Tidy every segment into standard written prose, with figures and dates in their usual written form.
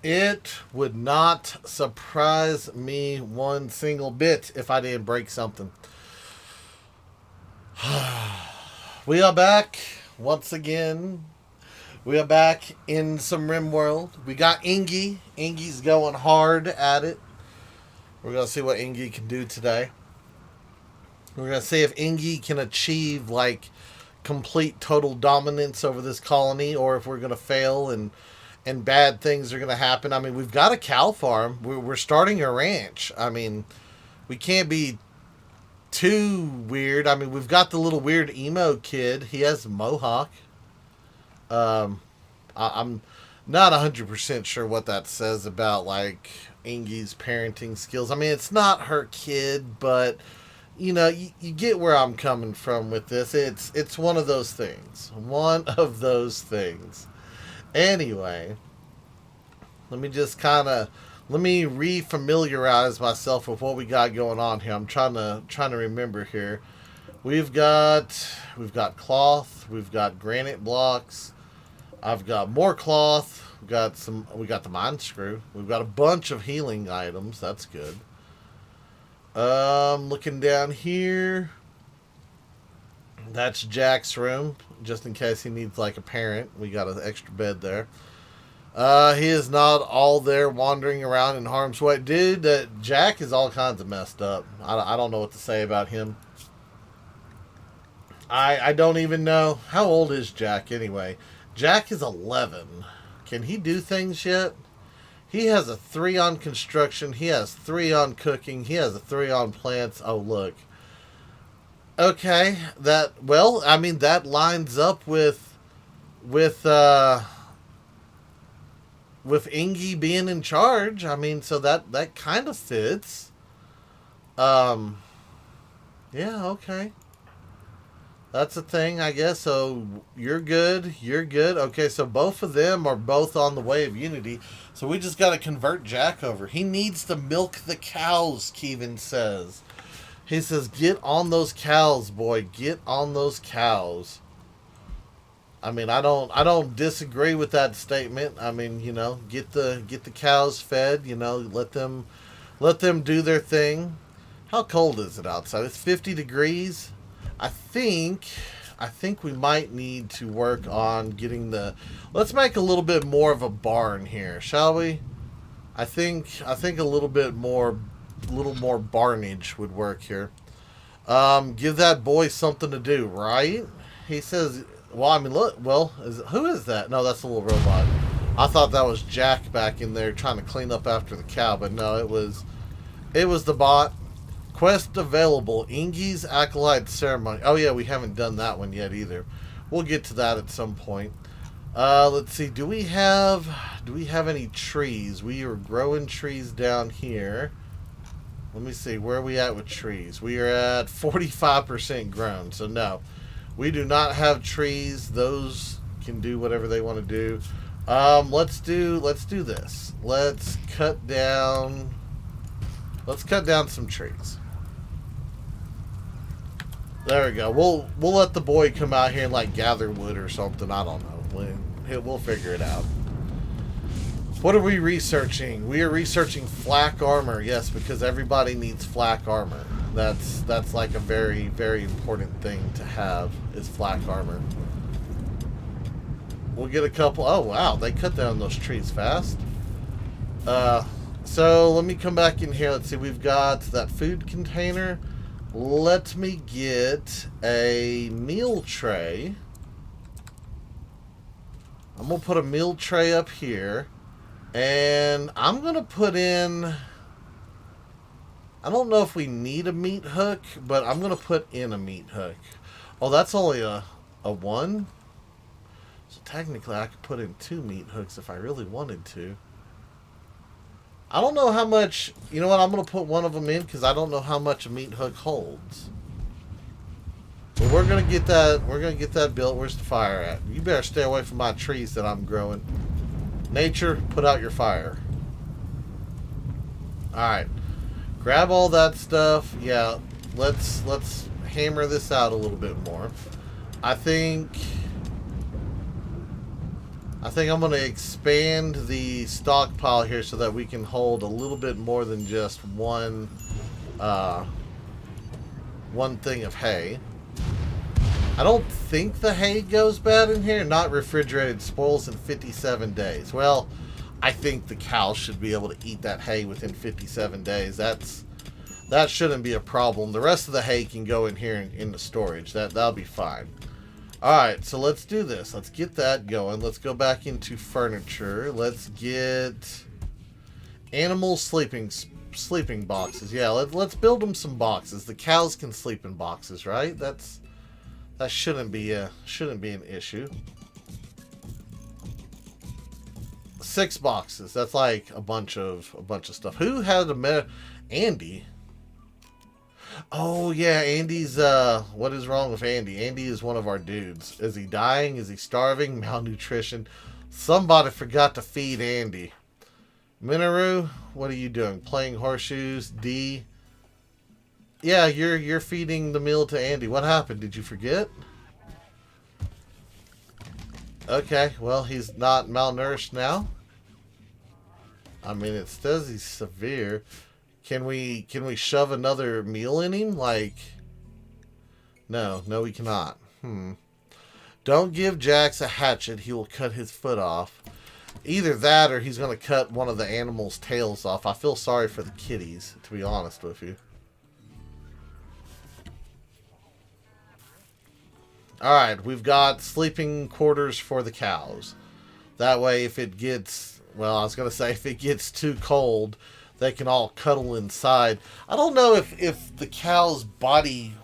It would not surprise me one single bit if I didn't break something. We are back once again. We are back in some Rim World. We got Ingy. Ingy's going hard at it. We're going to see what Ingy can do today. We're going to see if Ingy can achieve, like, complete total dominance over this colony, or if we're going to fail and bad things are going to happen. I mean, we've got a cow farm. We're starting a ranch. I mean, we can't be too weird. I mean, we've got the little weird emo kid. He has a mohawk. I'm not 100% sure what that says about, like, Ingy's parenting skills. I mean, it's not her kid, but you get where I'm coming from with this. It's one of those things. One of those things. Anyway, let me refamiliarize myself with what we got going on here. I'm trying to remember here. We've got cloth, we've got granite blocks. I've got more cloth. We got the mine screw. We've got a bunch of healing items. That's good. Looking down here. That's Jack's room, just in case he needs like a parent. We got an extra bed there. He is not all there wandering around in harm's way. Dude, Jack is all kinds of messed up. I don't know what to say about him. I don't even know. How old is Jack anyway? Jack is 11. Can he do things yet? He has a 3 on construction. He has 3 on cooking. He has a 3 on plants. Oh, look. Okay, that lines up with with Ingy being in charge. I mean, so that kind of fits. Um, yeah, okay. That's a thing, I guess. So you're good. You're good. Okay, so both of them are both on the way of unity. So we just got to convert Jack over. He needs to milk the cows, Kevin says. He says, get on those cows, boy. Get on those cows. I mean, I don't disagree with that statement. I mean, get the cows fed, let them do their thing. How cold is it outside? It's 50 degrees. I think I think we might need to work on getting the. Let's make a little bit more of a barn here, shall we? I think a little more barnage would work here. Give that boy something to do, right? He says. Well, I mean, look. Well, who is that? No, that's a little robot. I thought that was Jack back in there trying to clean up after the cow, but no, it was the bot. Quest available. Ingy's Acolyte Ceremony. Oh yeah, we haven't done that one yet either. We'll get to that at some point. Let's see. Do we have any trees? We are growing trees down here. Let me see. Where are we at with trees? We are at 45% grown. So no, we do not have trees. Those can do whatever they want to do. Let's do this. Let's cut down some trees. There we go. We'll let the boy come out here and like gather wood or something. I don't know. We'll figure it out. What are we researching? We are researching flak armor. Yes, because everybody needs flak armor. That's like a very, very important thing to have is flak armor. We'll get a couple. Oh wow, they cut down those trees fast. So let me come back in here. Let's see. We've got that food container. Let me get a meal tray. I'm going to put a meal tray up here. And I'm going to put in... I don't know if we need a meat hook, but I'm going to put in a meat hook. Oh, that's only a 1? So technically I could put in 2 meat hooks if I really wanted to. I don't know how much. You know what? I'm going to put one of them in because I don't know how much a meat hook holds. But we're going to get that. We're going to get that built. Where's the fire at? You better stay away from my trees that I'm growing. Nature, put out your fire. All right. Grab all that stuff. Yeah. Let's hammer this out a little bit more. I think I think I'm going to expand the stockpile here so that we can hold a little bit more than just one thing of hay. I don't think the hay goes bad in here. Not refrigerated, spoils in 57 days. Well, I think the cows should be able to eat that hay within 57 days. That shouldn't be a problem. The rest of the hay can go in here in the storage. That'll be fine. Alright, so let's do this. Let's get that going. Let's go back into furniture. Let's get animal sleeping boxes. Yeah, let's build them some boxes. The cows can sleep in boxes, right? That shouldn't be an issue. 6 boxes. That's like a bunch of stuff. Who had Andy? Oh yeah, Andy's what is wrong with Andy? Andy is one of our dudes. Is he dying? Is he starving? Malnutrition? Somebody forgot to feed Andy. Minoru, what are you doing? Playing horseshoes? D. Yeah, you're feeding the meal to Andy. What happened? Did you forget? Okay, well, he's not malnourished now. I mean, it says he's severe. Can we shove another meal in him? Like, no, we cannot. Don't give Jax a hatchet. He will cut his foot off. Either that or he's going to cut one of the animals' tails off. I feel sorry for the kitties, to be honest with you. Alright, we've got sleeping quarters for the cows. That way, if it gets, well, I was going to say, if it gets too cold, they can all cuddle inside. I don't know if the cow's body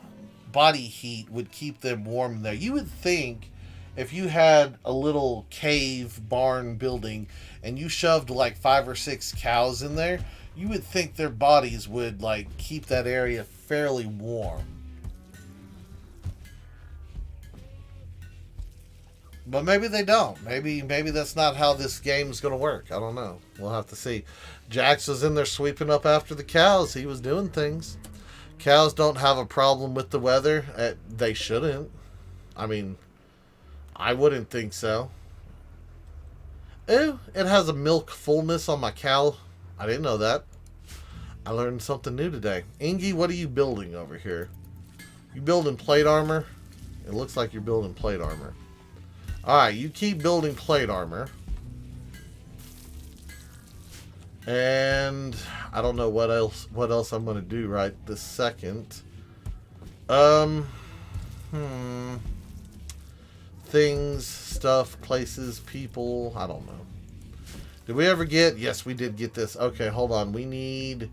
heat would keep them warm in there. You would think if you had a little cave barn building and you shoved like 5 or 6 cows in there, you would think their bodies would like keep that area fairly warm. But maybe they don't. Maybe that's not how this game's going to work. I don't know. We'll have to see. Jax was in there sweeping up after the cows. He was doing things. Cows don't have a problem with the weather. They shouldn't. I mean, I wouldn't think so. Ew, it has a milk fullness on my cow. I didn't know that. I learned something new today. Ingy, what are you building over here? You building plate armor? It looks like you're building plate armor. Alright, you keep building plate armor. And I don't know what else I'm going to do right this second. Things, stuff, places, people, I don't know. Did we ever get, yes, we did get this. Okay, hold on. We need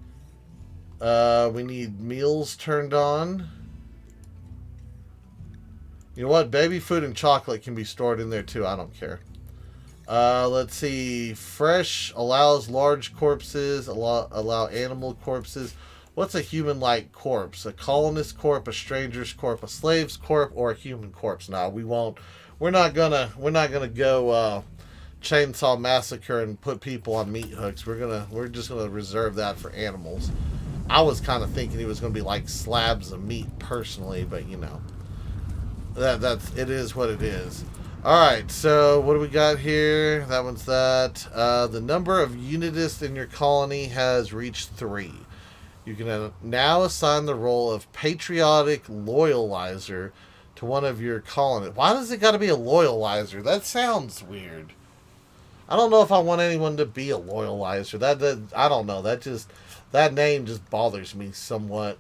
meals turned on. You know what? Baby food and chocolate can be stored in there too. I don't care. Let's see. Fresh allows large corpses. Allow animal corpses. What's a human-like corpse? A colonist corpse, a stranger's corpse, a slave's corpse, or a human corpse? No, we won't. We're not gonna go chainsaw massacre and put people on meat hooks. We're just gonna reserve that for animals. I was kind of thinking it was gonna be like slabs of meat personally, but you know. It is what it is. Alright, so what do we got here? That one's that. The number of unionists in your colony has reached 3. You can now assign the role of patriotic loyalizer to one of your colonists. Why does it got to be a loyalizer? That sounds weird. I don't know if I want anyone to be a loyalizer. That I don't know. That name just bothers me somewhat.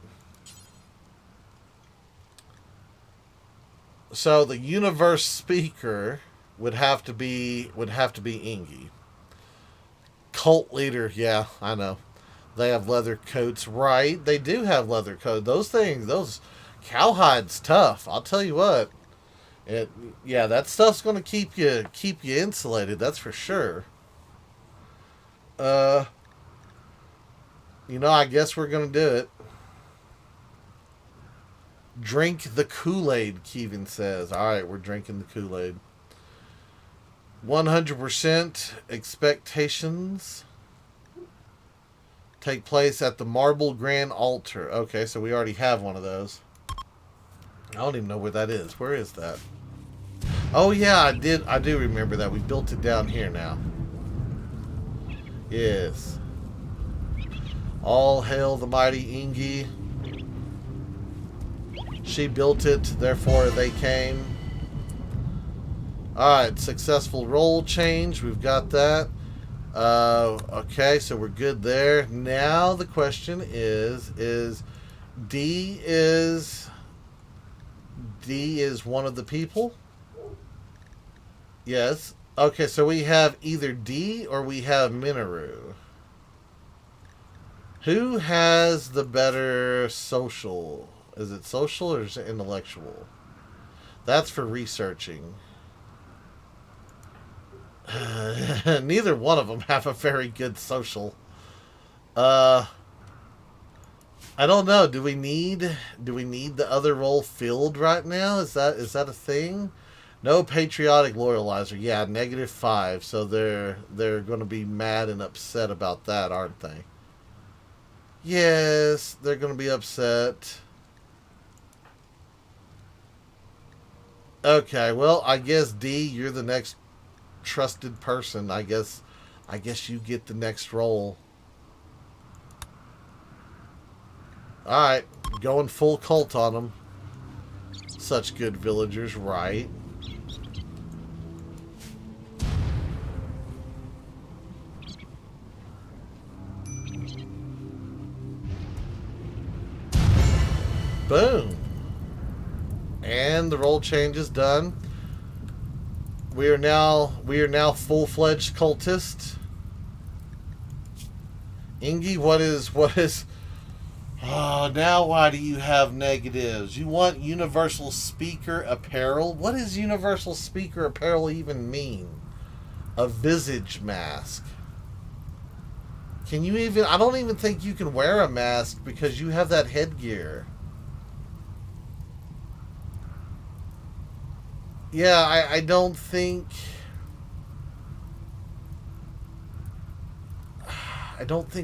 So the universe speaker would have to be Ingy. Cult leader, yeah, I know. They have leather coats, right? They do have leather coats. Those cowhide's tough. I'll tell you what. Yeah, that stuff's gonna keep you insulated. That's for sure. I guess we're gonna do it. Drink the Kool-Aid, Kevin says. Alright, we're drinking the Kool-Aid. 100% expectations take place at the Marble Grand Altar. Okay, so we already have one of those. I don't even know where that is. Where is that? Oh yeah, I did. I do remember that. We built it down here now. Yes. All hail the mighty Ingi. She built it, therefore they came. Alright, successful role change. We've got that. Okay, so we're good there. Now the question is D is one of the people? Yes. Okay, so we have either D or we have Minoru. Who has the better social? Is it social or is it intellectual? That's for researching. Neither one of them have a very good social. I don't know. Do we need the other role filled right now? Is that a thing? No patriotic loyalizer. Yeah, -5. So they're going to be mad and upset about that, aren't they? Yes, they're going to be upset. Okay, well, I guess D, you're the next trusted person. I guess you get the next role. All right, going full cult on them. Such good villagers, right? Boom. And the role change is done. We are now full-fledged cultists. Ingi, what is now why do you have negatives? You want universal speaker apparel? What does universal speaker apparel even mean? A visage mask. Can you even I don't even think you can wear a mask because you have that headgear. Yeah, I don't think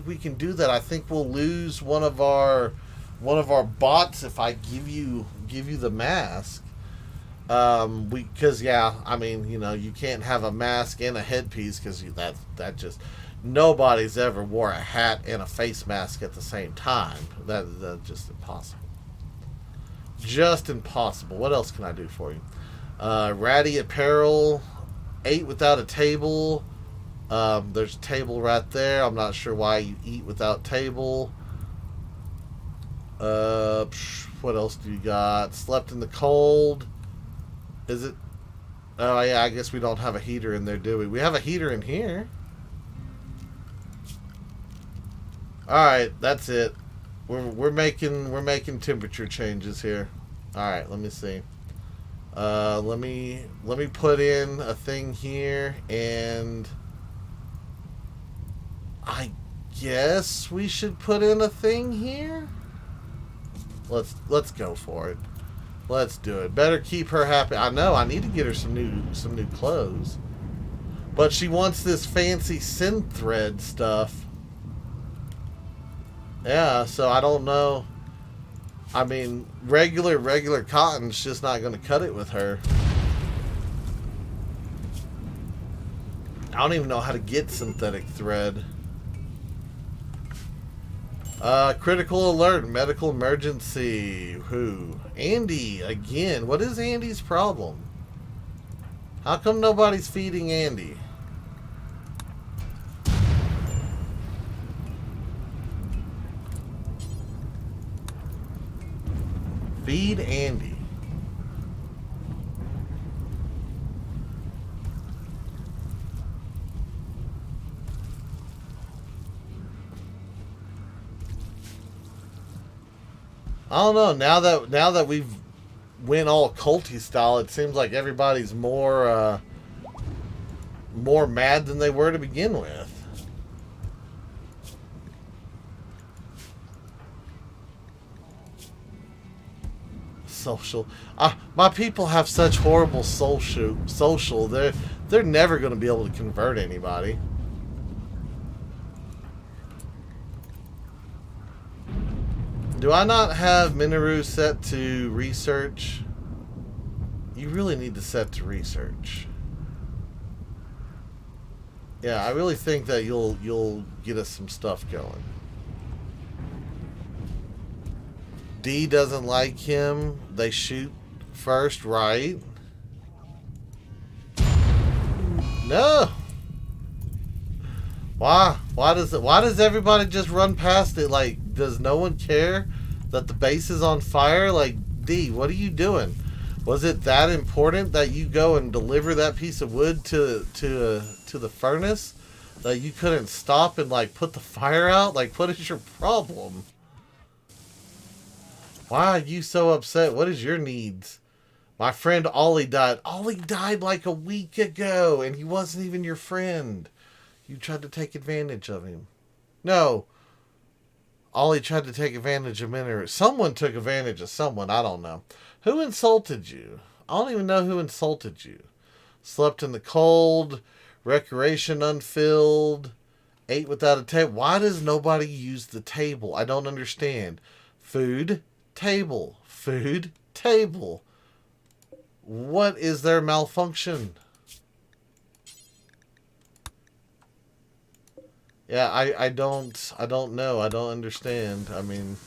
we can do that. I think we'll lose one of our bots if I give you the mask. Because yeah, I mean, you can't have a mask and a headpiece because that just nobody's ever wore a hat and a face mask at the same time. That's just impossible. Just impossible. What else can I do for you? Ratty apparel, 8 without a table. There's a table right there. I'm not sure why you eat without table. What else do you got? Slept in the cold. Is it? Oh yeah, I guess we don't have a heater in there, do we? We have a heater in here. All right, that's it. We're making temperature changes here. All right, let me see. Let me put in a thing here, and I guess we should put in a thing here. Let's go for it. Let's do it. Better keep her happy. I know I need to get her some new clothes, but she wants this fancy synth thread stuff. Yeah, so I don't know. I mean, regular cotton's just not going to cut it with her. I don't even know how to get synthetic thread. Critical alert, medical emergency. Who? Andy, again. What is Andy's problem? How come nobody's feeding Andy? Feed Andy. I don't know. Now that we've went all culty style, it seems like everybody's more mad than they were to begin with. Social. My people have such horrible social. They're never going to be able to convert anybody. Do I not have Minoru set to research? You really need to set to research. Yeah, I really think that you'll get us some stuff going. D doesn't like him. They shoot first, right? No. Why? Why does everybody just run past it? Like, does no one care that the base is on fire? Like, D, what are you doing? Was it that important that you go and deliver that piece of wood to the furnace that you couldn't stop and like put the fire out? Like, what is your problem? Why are you so upset? What is your needs? My friend Ollie died. Ollie died like a week ago, and he wasn't even your friend. You tried to take advantage of him. No. Ollie tried to take advantage of men, or someone took advantage of someone. I don't know. Who insulted you? I don't even know who insulted you. Slept in the cold, recreation unfilled, ate without a table. Why does nobody use the table? I don't understand. Food, table. Food, table. What is their malfunction? Yeah, I don't know. I don't understand. I mean,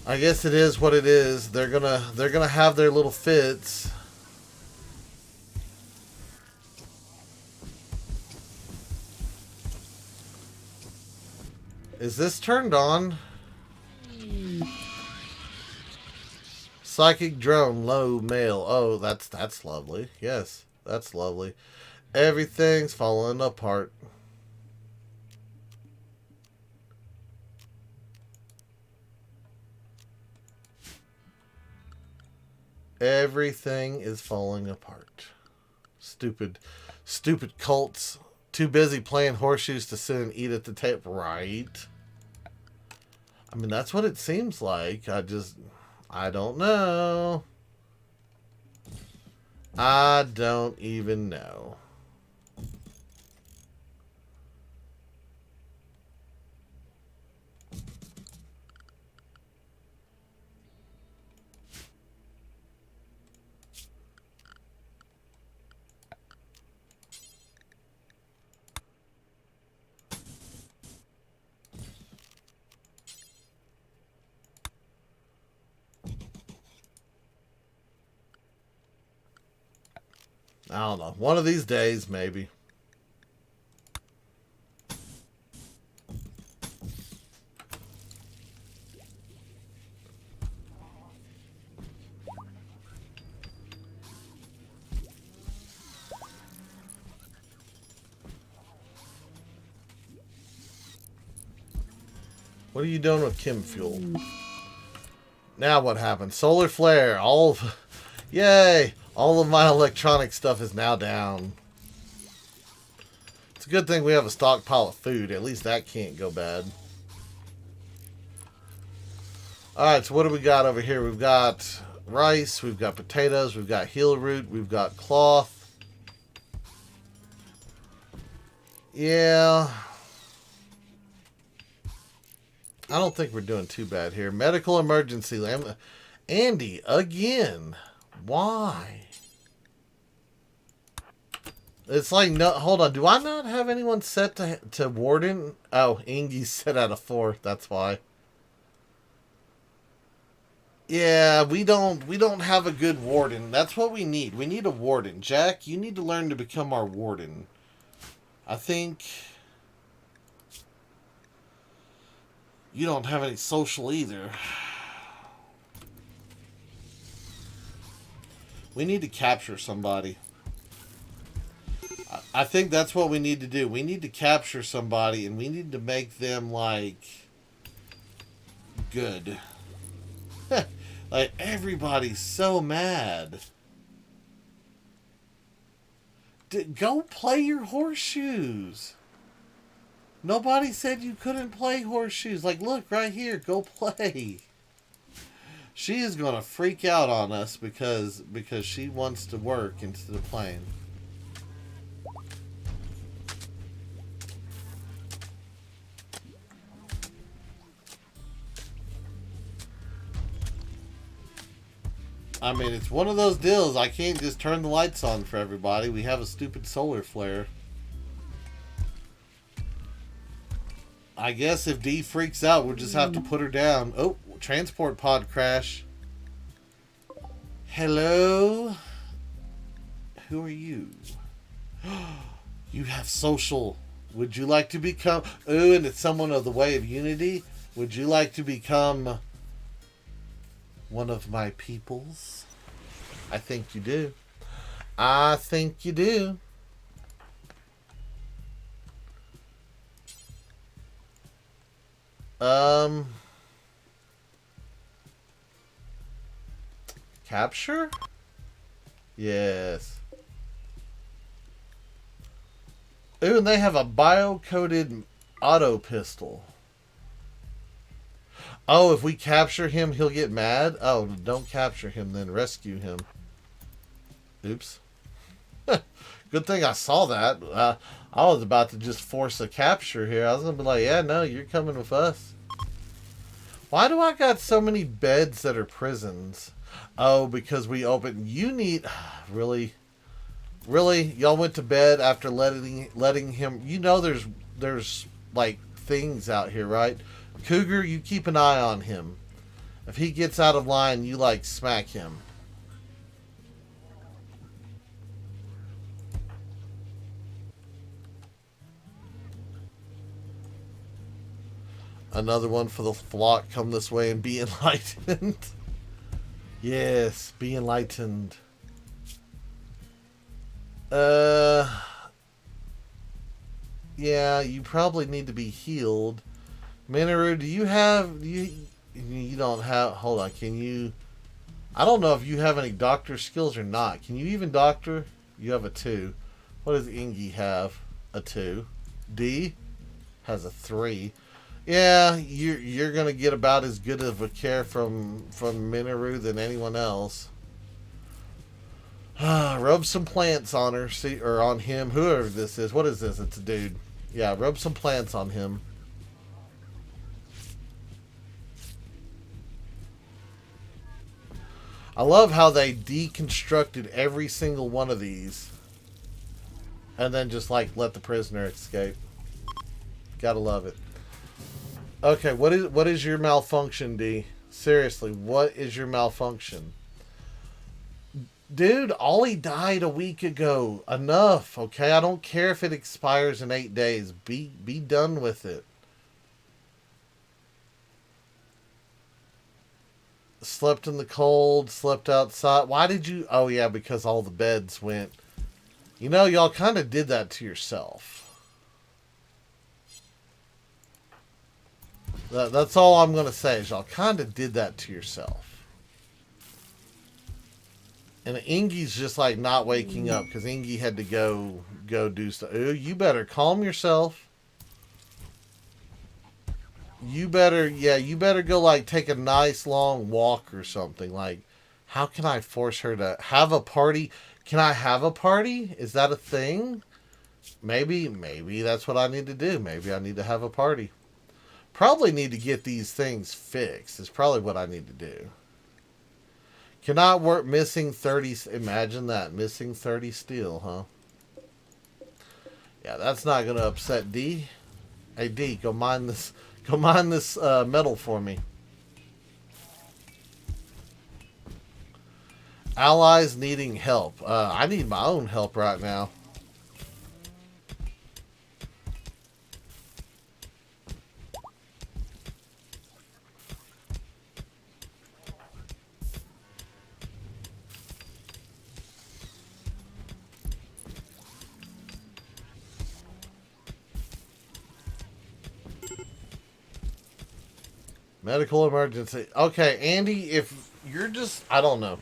I guess it is what it is. They're gonna have their little fits. Is this turned on? Psychic drone, low male. Oh, that's lovely. Yes, that's lovely. Everything's falling apart. Everything is falling apart. Stupid cults. Too busy playing horseshoes to sit and eat at the table. Right. I mean, that's what it seems like. I don't know. I don't even know. I don't know. One of these days, maybe. What are you doing with chem fuel? Now what happened? Solar flare. Yay! All of my electronic stuff is now down. It's a good thing we have a stockpile of food. At least that can't go bad. Alright, so what do we got over here? We've got rice, we've got potatoes, we've got heel root, we've got cloth. Yeah. I don't think we're doing too bad here. Medical emergency. Andy, again. Why? It's like, no, hold on. Do I not have anyone set to warden? Oh, Ingy's set out of 4. That's why. Yeah, we don't have a good warden. That's what we need. We need a warden. Jack, you need to learn to become our warden. I think you don't have any social either. We need to capture somebody. I think that's what we need to do. We need to capture somebody and we need to make them like good. Like everybody's so mad. Go play your horseshoes. Nobody said you couldn't play horseshoes. Like, look right here. Go play. She is gonna freak out on us because she wants to work instead of playing. I mean, it's one of those deals. I can't just turn the lights on for everybody. We have a stupid solar flare. I guess if D freaks out, we'll just have to put her down. Oh, transport pod crash. Hello? Who are you? You have social. Would you like to become... Ooh, and it's someone of the Way of Unity. Would you like to become one of my peoples? I think you do. I think you do. Capture? Yes. Ooh, and they have a bio-coded auto pistol. Oh, if we capture him, he'll get mad? Oh, don't capture him then. Rescue him. Oops. Good thing I saw that. I was about to just force a capture here. I was going to be like, yeah, no, you're coming with us. Why do I got so many beds that are prisons? Oh, because we opened... You need... Really? Really? Y'all went to bed after letting him... You know there's like things out here, right? Cougar, you keep an eye on him. If he gets out of line, you like smack him. Another one for the flock. Come this way and be enlightened. Yes, be enlightened. Yeah, you probably need to be healed. Minoru, do you have... You don't have... Hold on, can you... I don't know if you have any doctor skills or not. Can you even doctor? You have a 2. What does Ingi have? A 2. D has a 3. Yeah, you're gonna get about as good of a care from Minoru than anyone else. Rub some plants on her, see, or on him, whoever this is. What is this? It's a dude. Yeah, rub some plants on him. I love how they deconstructed every single one of these, and then just like let the prisoner escape. Gotta love it. Okay, what is your malfunction, D? Seriously, what is your malfunction? Dude, Ollie died a week ago. Enough, okay? I don't care if it expires in 8 days. Be done with it. Slept in the cold, slept outside. Why did you... Oh, yeah, because all the beds went... You know, y'all kind of did that to yourself. That's all I'm going to say is y'all kind of did that to yourself. And Ingi's just like not waking up because Ingi had to go do stuff. Ooh, you better calm yourself. You better go like take a nice long walk or something. Like, how can I force her to have a party? Can I have a party? Is that a thing? Maybe that's what I need to do. Maybe I need to have a party. Probably need to get these things fixed. Is probably what I need to do. Cannot work missing 30. Imagine that. Missing 30 steel, huh? Yeah, that's not going to upset D. Hey, D, go mine this metal for me. Allies needing help. I need my own help right now. Medical emergency. Okay, Andy, if you're just... I don't know.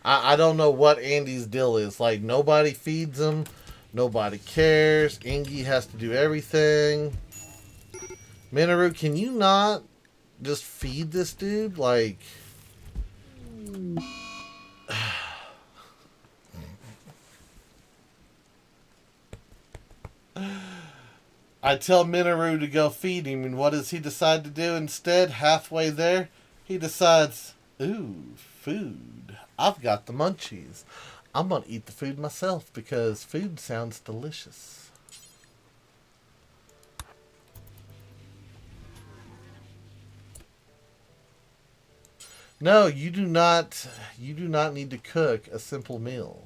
I don't know what Andy's deal is. Like, nobody feeds him. Nobody cares. Ingi has to do everything. Minoru, can you not just feed this dude? Like... I tell Minoru to go feed him, and what does he decide to do instead? Halfway there, he decides, ooh, food. I've got the munchies. I'm going to eat the food myself because food sounds delicious. No, you do not. You do not need to cook a simple meal.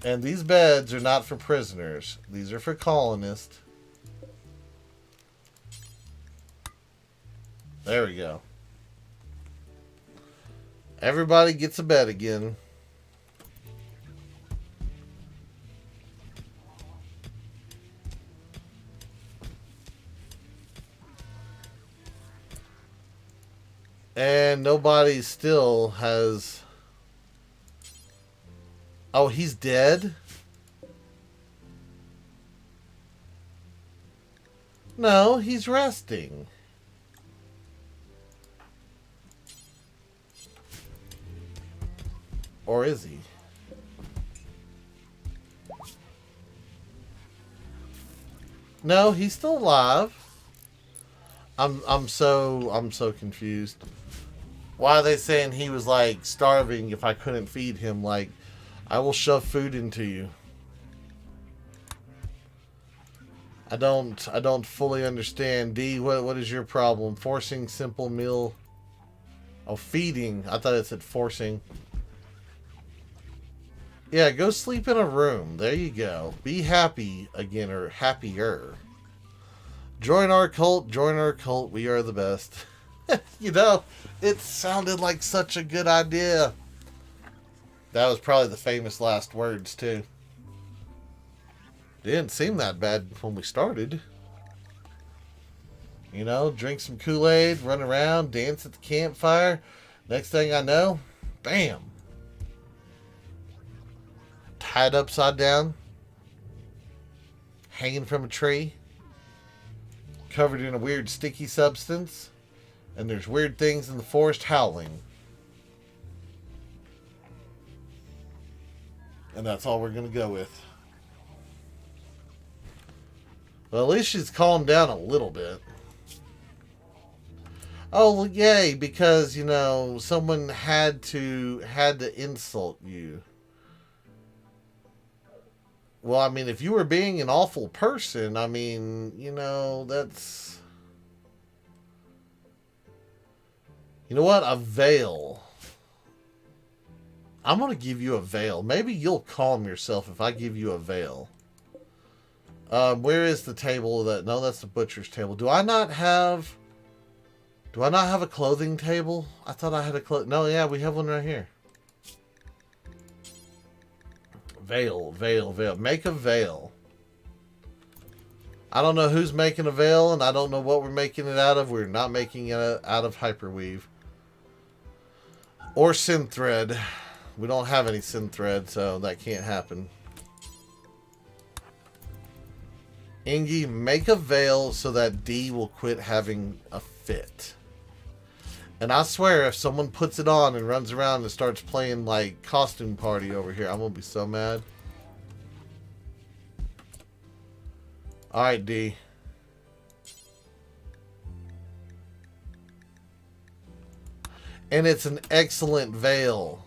And these beds are not for prisoners. These are for colonists. There we go. Everybody gets a bed again. And nobody still has... Oh, he's dead? No, he's resting. Or is he? No, he's still alive. I'm so confused. Why are they saying he was like starving if I couldn't feed him? Like, I will shove food into you. I don't fully understand. D, what is your problem? Forcing simple meal. Oh, feeding. I thought it said forcing. Yeah, go sleep in a room. There you go. Be happy again, or happier. Join our cult. Join our cult. We are the best. You know, it sounded like such a good idea. That was probably the famous last words, too. Didn't seem that bad when we started. You know, drink some Kool-Aid, run around, dance at the campfire. Next thing I know, bam. Tied upside down. Hanging from a tree. Covered in a weird sticky substance. And there's weird things in the forest howling. And that's all we're going to go with. Well, at least she's calmed down a little bit. Oh, well, yay, because, you know, someone had to insult you. Well, I mean, if you were being an awful person, I mean, you know, that's... You know what? A veil. I'm going to give you a veil. Maybe you'll calm yourself if I give you a veil. Where is the table that... No, that's the butcher's table. Do I not have a clothing table? I thought I had a No, yeah, we have one right here. Veil, veil, veil. Make a veil. I don't know who's making a veil, and I don't know what we're making it out of. We're not making it out of hyperweave. Or synthread. We don't have any synthread, so that can't happen. Ingy, make a veil so that D will quit having a fit. And I swear, if someone puts it on and runs around and starts playing, like, costume party over here, I'm going to be so mad. Alright, D. And it's an excellent veil.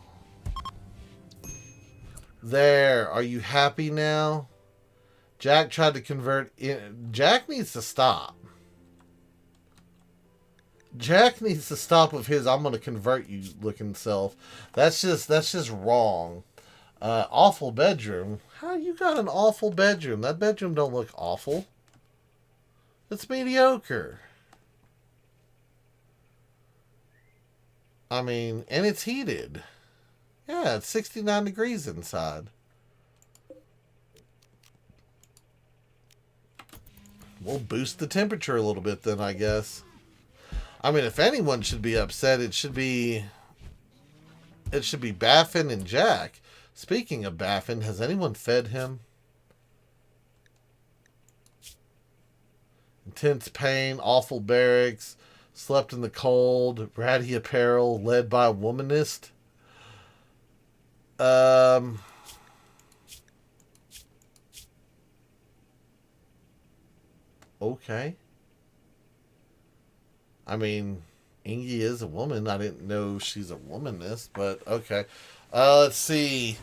There. Are you happy now? Jack tried to convert... Jack needs to stop. Jack needs to stop with his "I'm going to convert you" looking self. That's just wrong. Awful bedroom. How you got an awful bedroom? That bedroom don't look awful. It's mediocre. I mean, and it's heated. Yeah, it's 69 degrees inside. We'll boost the temperature a little bit then, I guess. I mean, if anyone should be upset, it should be Baffin and Jack. Speaking of Baffin, has anyone fed him? Intense pain, awful barracks, slept in the cold, ratty apparel, led by a womanist. Okay. I mean, Ingy is a woman. I didn't know she's a womanist, but okay. Let's see.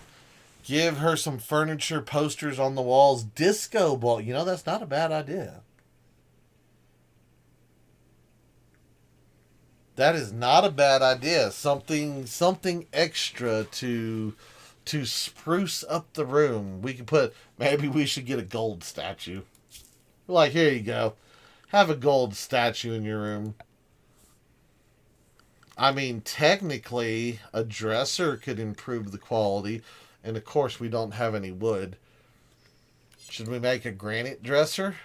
Give her some furniture, posters on the walls, disco ball. You know, that's not a bad idea. That is not a bad idea. Something extra to spruce up the room. We could put, maybe we should get a gold statue. Like, here you go. Have a gold statue in your room. I mean, technically, a dresser could improve the quality. And of course, we don't have any wood. Should we make a granite dresser?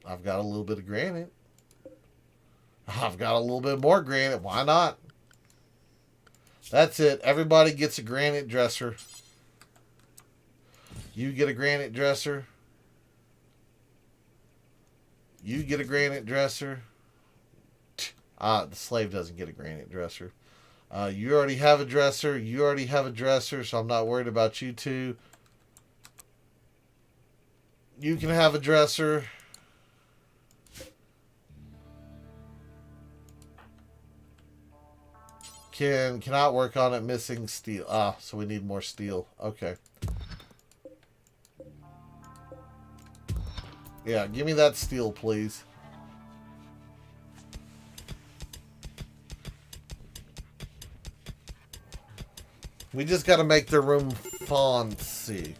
I've got a little bit of granite. I've got a little bit more granite. Why not? That's it. Everybody gets a granite dresser. You get a granite dresser. You get a granite dresser. The slave doesn't get a granite dresser. You already have a dresser. You already have a dresser, so I'm not worried about you two. You can have a dresser. Cannot work on it, missing steel. So we need more steel. Okay. Yeah, give me that steel, please. We just got to make the room fancy.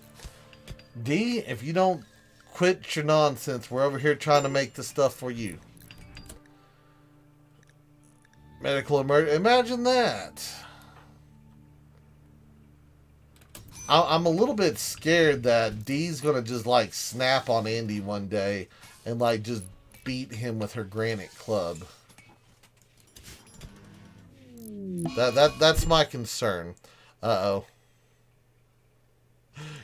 D, if you don't quit your nonsense, we're over here trying to make the stuff for you. Medical emergency. Imagine that. I'm a little bit scared that Dee's going to just like snap on Andy one day and like just beat him with her granite club. That's my concern. Uh-oh.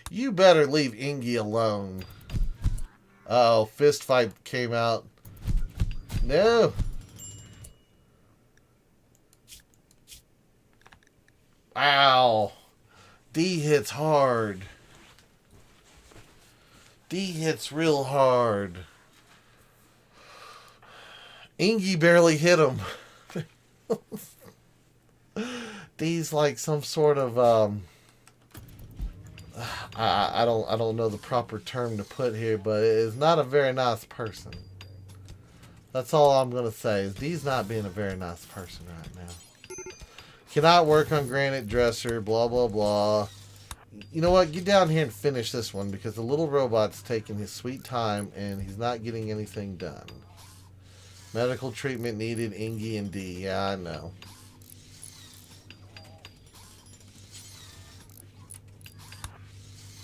You better leave Ingy alone. Uh-oh, fist fight came out. No. Ow. D hits hard. D hits real hard. Ingy barely hit him. D's like some sort of I don't know the proper term to put here, but it is not a very nice person. That's all I'm gonna say. Is D's not being a very nice person right now. Cannot work on granite dresser, blah, blah, blah. You know what? Get down here and finish this one because the little robot's taking his sweet time and he's not getting anything done. Medical treatment needed, Ingy and D. Yeah, I know.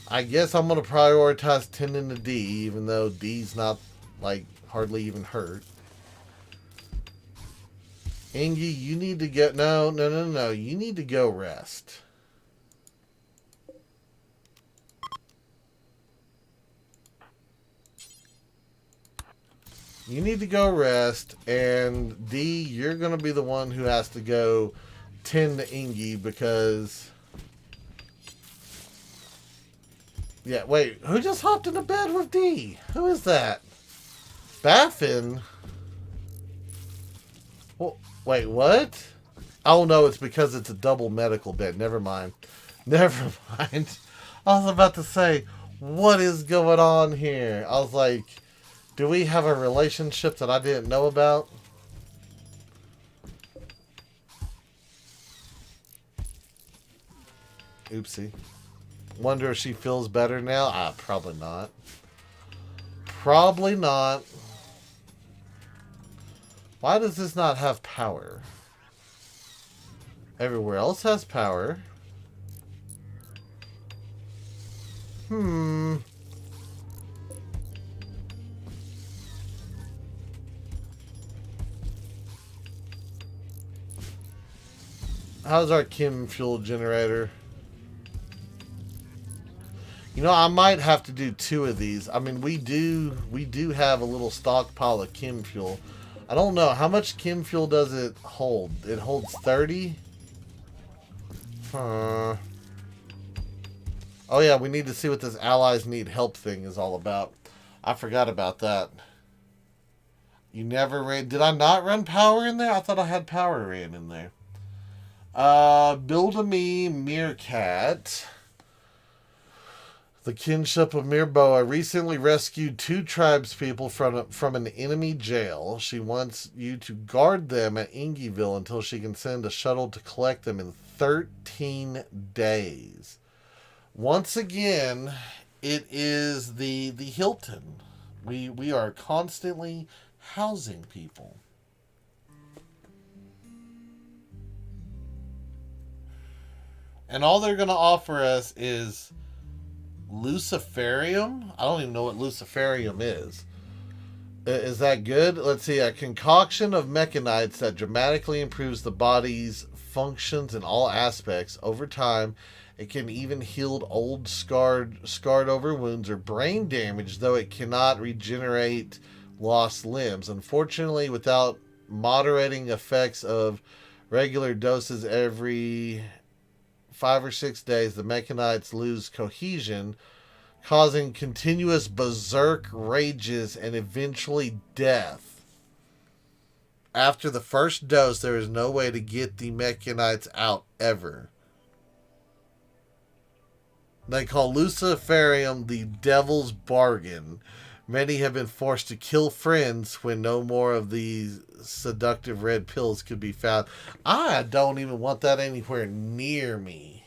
I guess I'm going to prioritize tending to D even though D's not, like, hardly even hurt. Ingy, you need to go... No. You need to go rest. You need to go rest. And D, you're going to be the one who has to go tend to Ingy because... Yeah, wait. Who just hopped into bed with D? Who is that? Baffin? Well... Wait, what? Oh, no, it's because it's a double medical bed. Never mind. Never mind. I was about to say, what is going on here? I was like, do we have a relationship that I didn't know about? Oopsie. Wonder if she feels better now? Probably not. Probably not. Why does this not have power? Everywhere else has power. How's our chem fuel generator? You know, I might have to do 2 of these. I mean, we do have a little stockpile of chem fuel. I don't know. How much chem fuel does it hold? It holds 30? Huh. Oh, yeah. We need to see what this allies need help thing is all about. I forgot about that. You never ran. Did I not run power in there? I thought I had power ran in there. Build a me Meerkat. The kinship of Mirboa recently rescued 2 tribespeople from an enemy jail. She wants you to guard them at Ingyville until she can send a shuttle to collect them in 13 days. Once again, it is the Hilton. We are constantly housing people. And all they're going to offer us is Luciferium? I don't even know what Luciferium is. Is that good? Let's see. A concoction of mechanites that dramatically improves the body's functions in all aspects. Over time, it can even heal old scarred over wounds or brain damage, though it cannot regenerate lost limbs. Unfortunately, without moderating effects of regular doses every 5 or 6 days, the mechanites lose cohesion, causing continuous berserk rages and eventually death. After the first dose, there is no way to get the mechanites out ever. They call Luciferium the devil's bargain. Many have been forced to kill friends when no more of these seductive red pills could be found. I don't even want that anywhere near me.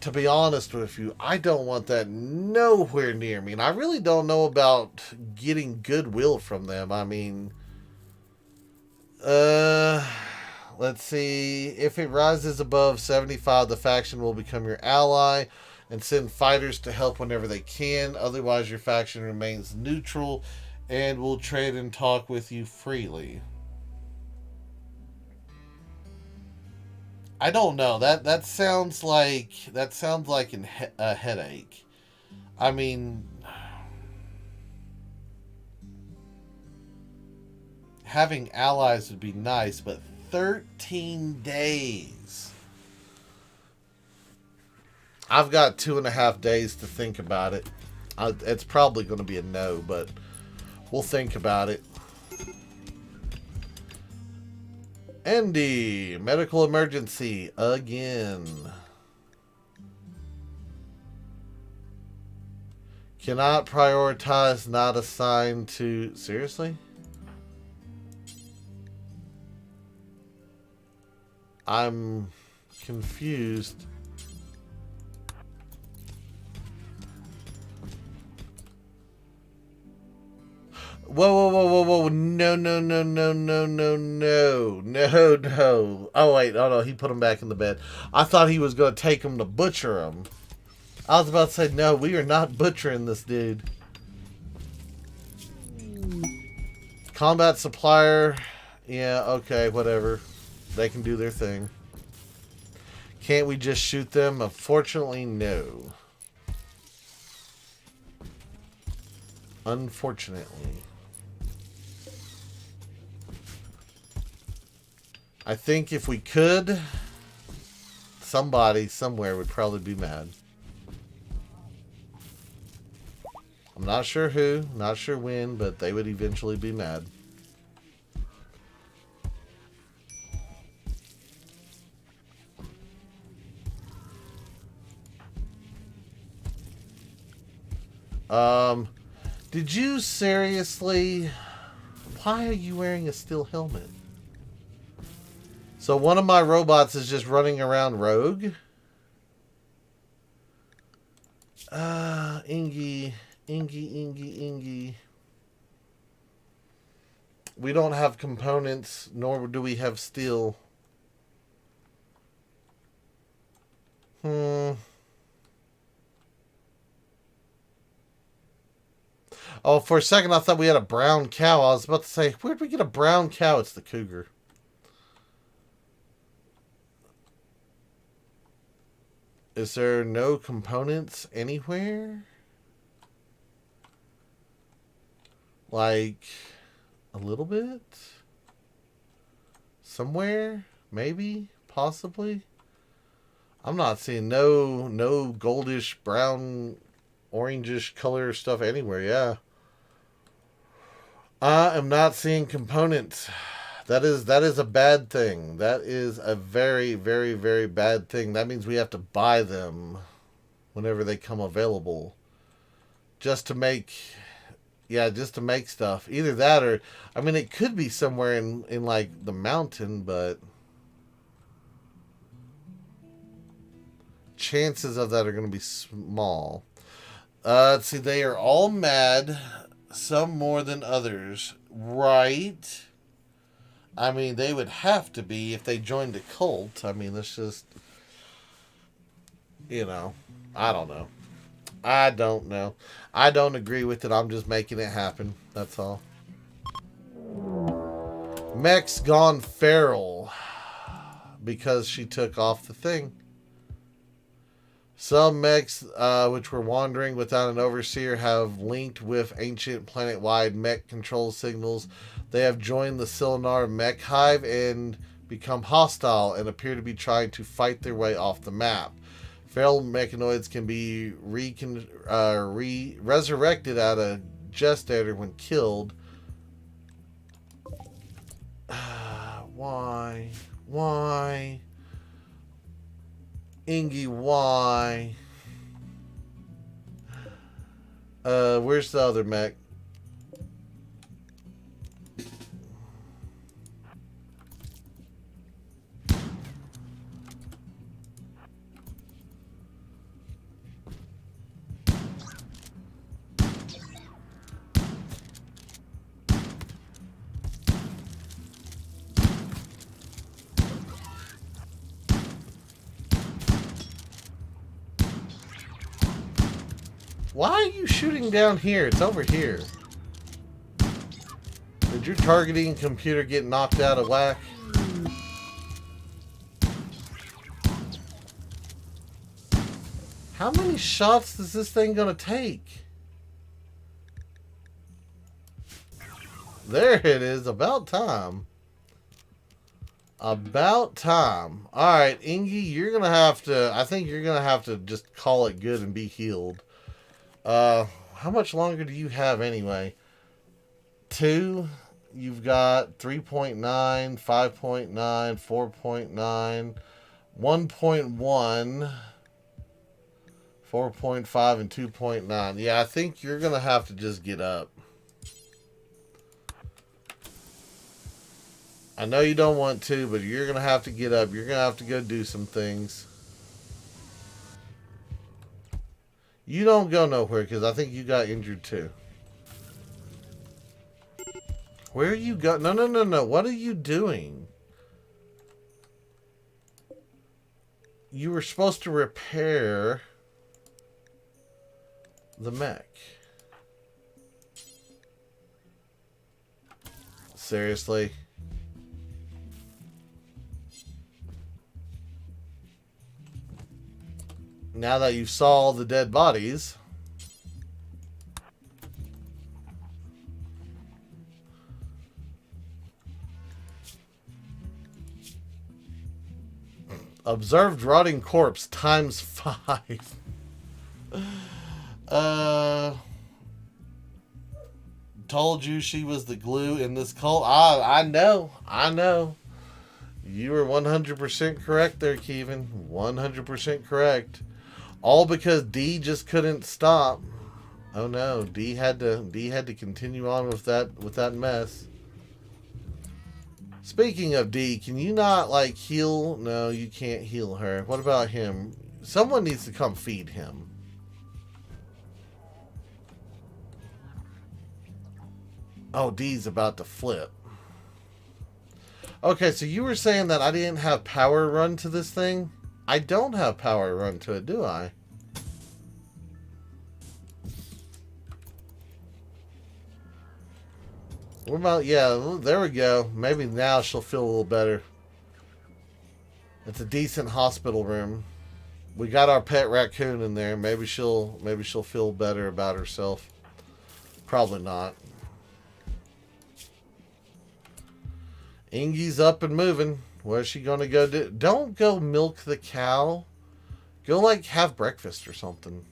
To be honest with you, I don't want that nowhere near me. And I really don't know about getting goodwill from them. I mean, let's see. If it rises above 75, the faction will become your ally and send fighters to help whenever they can. Otherwise, your faction remains neutral and will trade and talk with you freely. I don't know. That sounds like a headache. I mean, having allies would be nice, but 13 days. I've got 2.5 days to think about it. It's probably going to be a no, but we'll think about it. Andy, medical emergency again. Cannot prioritize, not assigned to... Seriously? I'm confused. Whoa. No. Oh, wait. Oh, no. He put him back in the bed. I thought he was going to take him to butcher him. I was about to say, no, we are not butchering this dude. Combat supplier. Yeah, okay, whatever. They can do their thing. Can't we just shoot them? Unfortunately, no. Unfortunately. I think if we could, somebody somewhere would probably be mad. I'm not sure who, not sure when, but they would eventually be mad. Did you seriously... Why are you wearing a steel helmet? So one of my robots is just running around rogue. Ingy. We don't have components, nor do we have steel. Oh, for a second I thought we had a brown cow. I was about to say, where'd we get a brown cow? It's the cougar. Is there no components anywhere? Like, a little bit? Somewhere? Maybe? Possibly? I'm not seeing no goldish, brown, orangish color stuff anywhere, yeah. I am not seeing components. That is a bad thing. That is a very, very, very bad thing. That means we have to buy them whenever they come available. Just to make Yeah, just to make stuff. Either that or I mean it could be somewhere in like the mountain, but chances of that are going to be small. Let's see, they are all mad, some more than others. Right. I mean, they would have to be if they joined a cult. I mean, that's just, you know, I don't know. I don't know. I don't agree with it. I'm just making it happen. That's all. Mech's gone feral because she took off the thing. Some mechs, which were wandering without an overseer, have linked with ancient planet-wide mech control signals. They have joined the Silinar mech hive and become hostile and appear to be trying to fight their way off the map. Feral mechanoids can be resurrected out of gestator when killed. Why? Why? Ingy, why? Where's the other mech? Why are you shooting down here? It's over here. Did your targeting computer get knocked out of whack? How many shots is this thing gonna take? There it is. About time. About time. Alright, Ingy, you're gonna have to... I think you're gonna have to just call it good and be healed. How much longer do you have anyway? 2. You've got 3.9, 5.9, 4.9, 1.1, 4.5, and 2.9. Yeah, I think you're going to have to just get up. I know you don't want to, but you're going to have to get up. You're going to have to go do some things. You don't go nowhere because I think you got injured too. Where are you go? No, no, no, no. What are you doing? You were supposed to repair the mech. Seriously? Now that you saw all the dead bodies, observed rotting corpse times 5. Told you she was the glue in this cult. I know. I know. You were 100% correct there, Kevin. 100% correct. All because D just couldn't stop. Oh no, D had to continue on with that mess. Speaking of D, can you not like heal? No, you can't heal her. What about him? Someone needs to come feed him. Oh, D's about to flip. Okay, so you were saying that I didn't have power run to this thing? I don't have power run to it, do I? What about, yeah, there we go. Maybe now she'll feel a little better. It's a decent hospital room. We got our pet raccoon in there. Maybe she'll feel better about herself. Probably not. Ingy's up and moving. Where's she gonna go do? Don't go milk the cow. Go like have breakfast or something.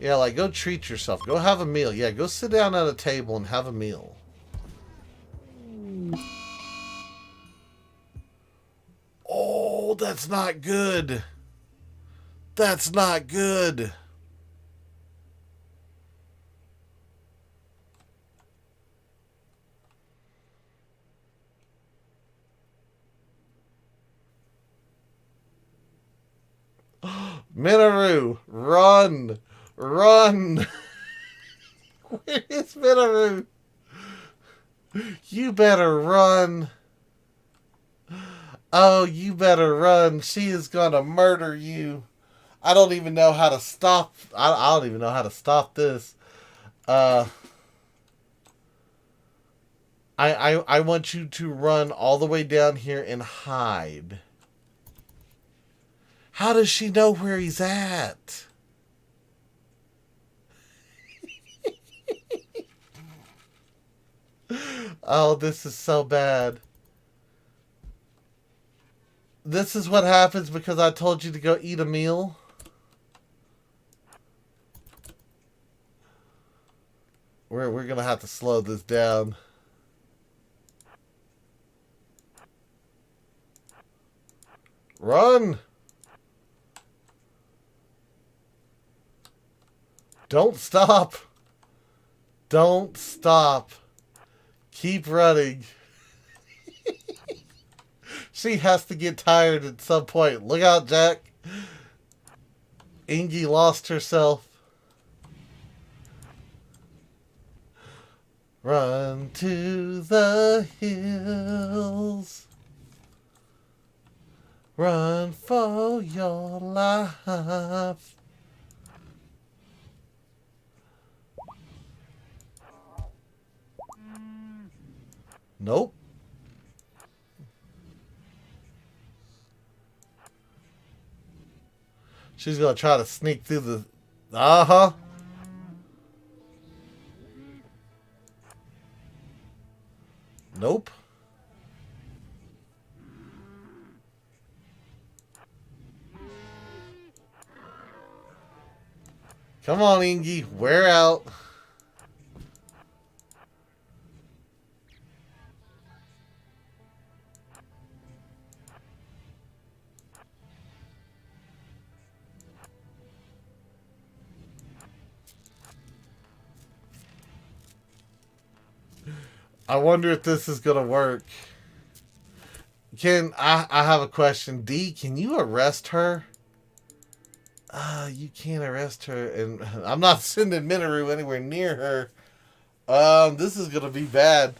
Yeah, like go treat yourself. Go have a meal. Yeah, go sit down at a table and have a meal. Oh, that's not good. That's not good. Minoru, run. Run. Where is Minoru? You better run. Oh, you better run. She is gonna murder you. I don't even know how to stop. I don't even know how to stop this. Uh, I want you to run all the way down here and hide. How does she know where he's at? Oh, this is so bad. This is what happens because I told you to go eat a meal. We're gonna have to slow this down. Run! Don't stop! Don't stop! Keep running. She has to get tired at some point. Look out, Jack. Ingy lost herself. Run to the hills. Run for your life. Nope. She's gonna try to sneak through the... Uh-huh. Nope. Come on, Ingy. Wear out. I wonder if this is gonna work. I have a question. D, can you arrest her? You can't arrest her, and I'm not sending Minoru anywhere near her. This is gonna be bad.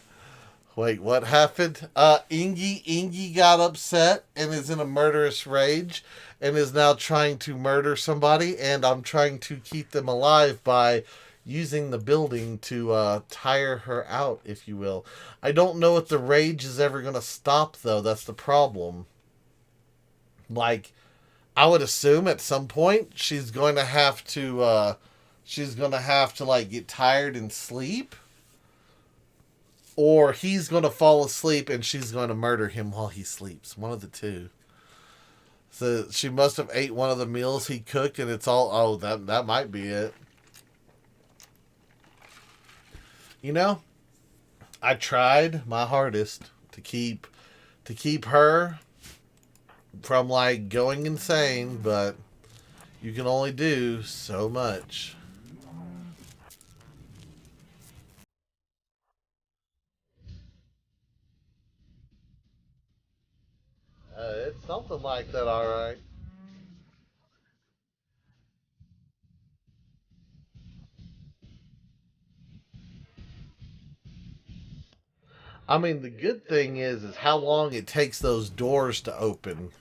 Wait, what happened? Ingy got upset and is in a murderous rage and is now trying to murder somebody, and I'm trying to keep them alive by using the building to tire her out, if you will. I don't know if the rage is ever going to stop, though. That's the problem. Like, I would assume at some point she's going to have to, like, get tired and sleep. Or he's going to fall asleep and she's going to murder him while he sleeps. One of the two. So she must have ate one of the meals he cooked and it's all... Oh, that might be it. You know, I tried my hardest to keep her from, like, going insane, but you can only do so much. It's something like that, all right. I mean, the good thing is how long it takes those doors to open.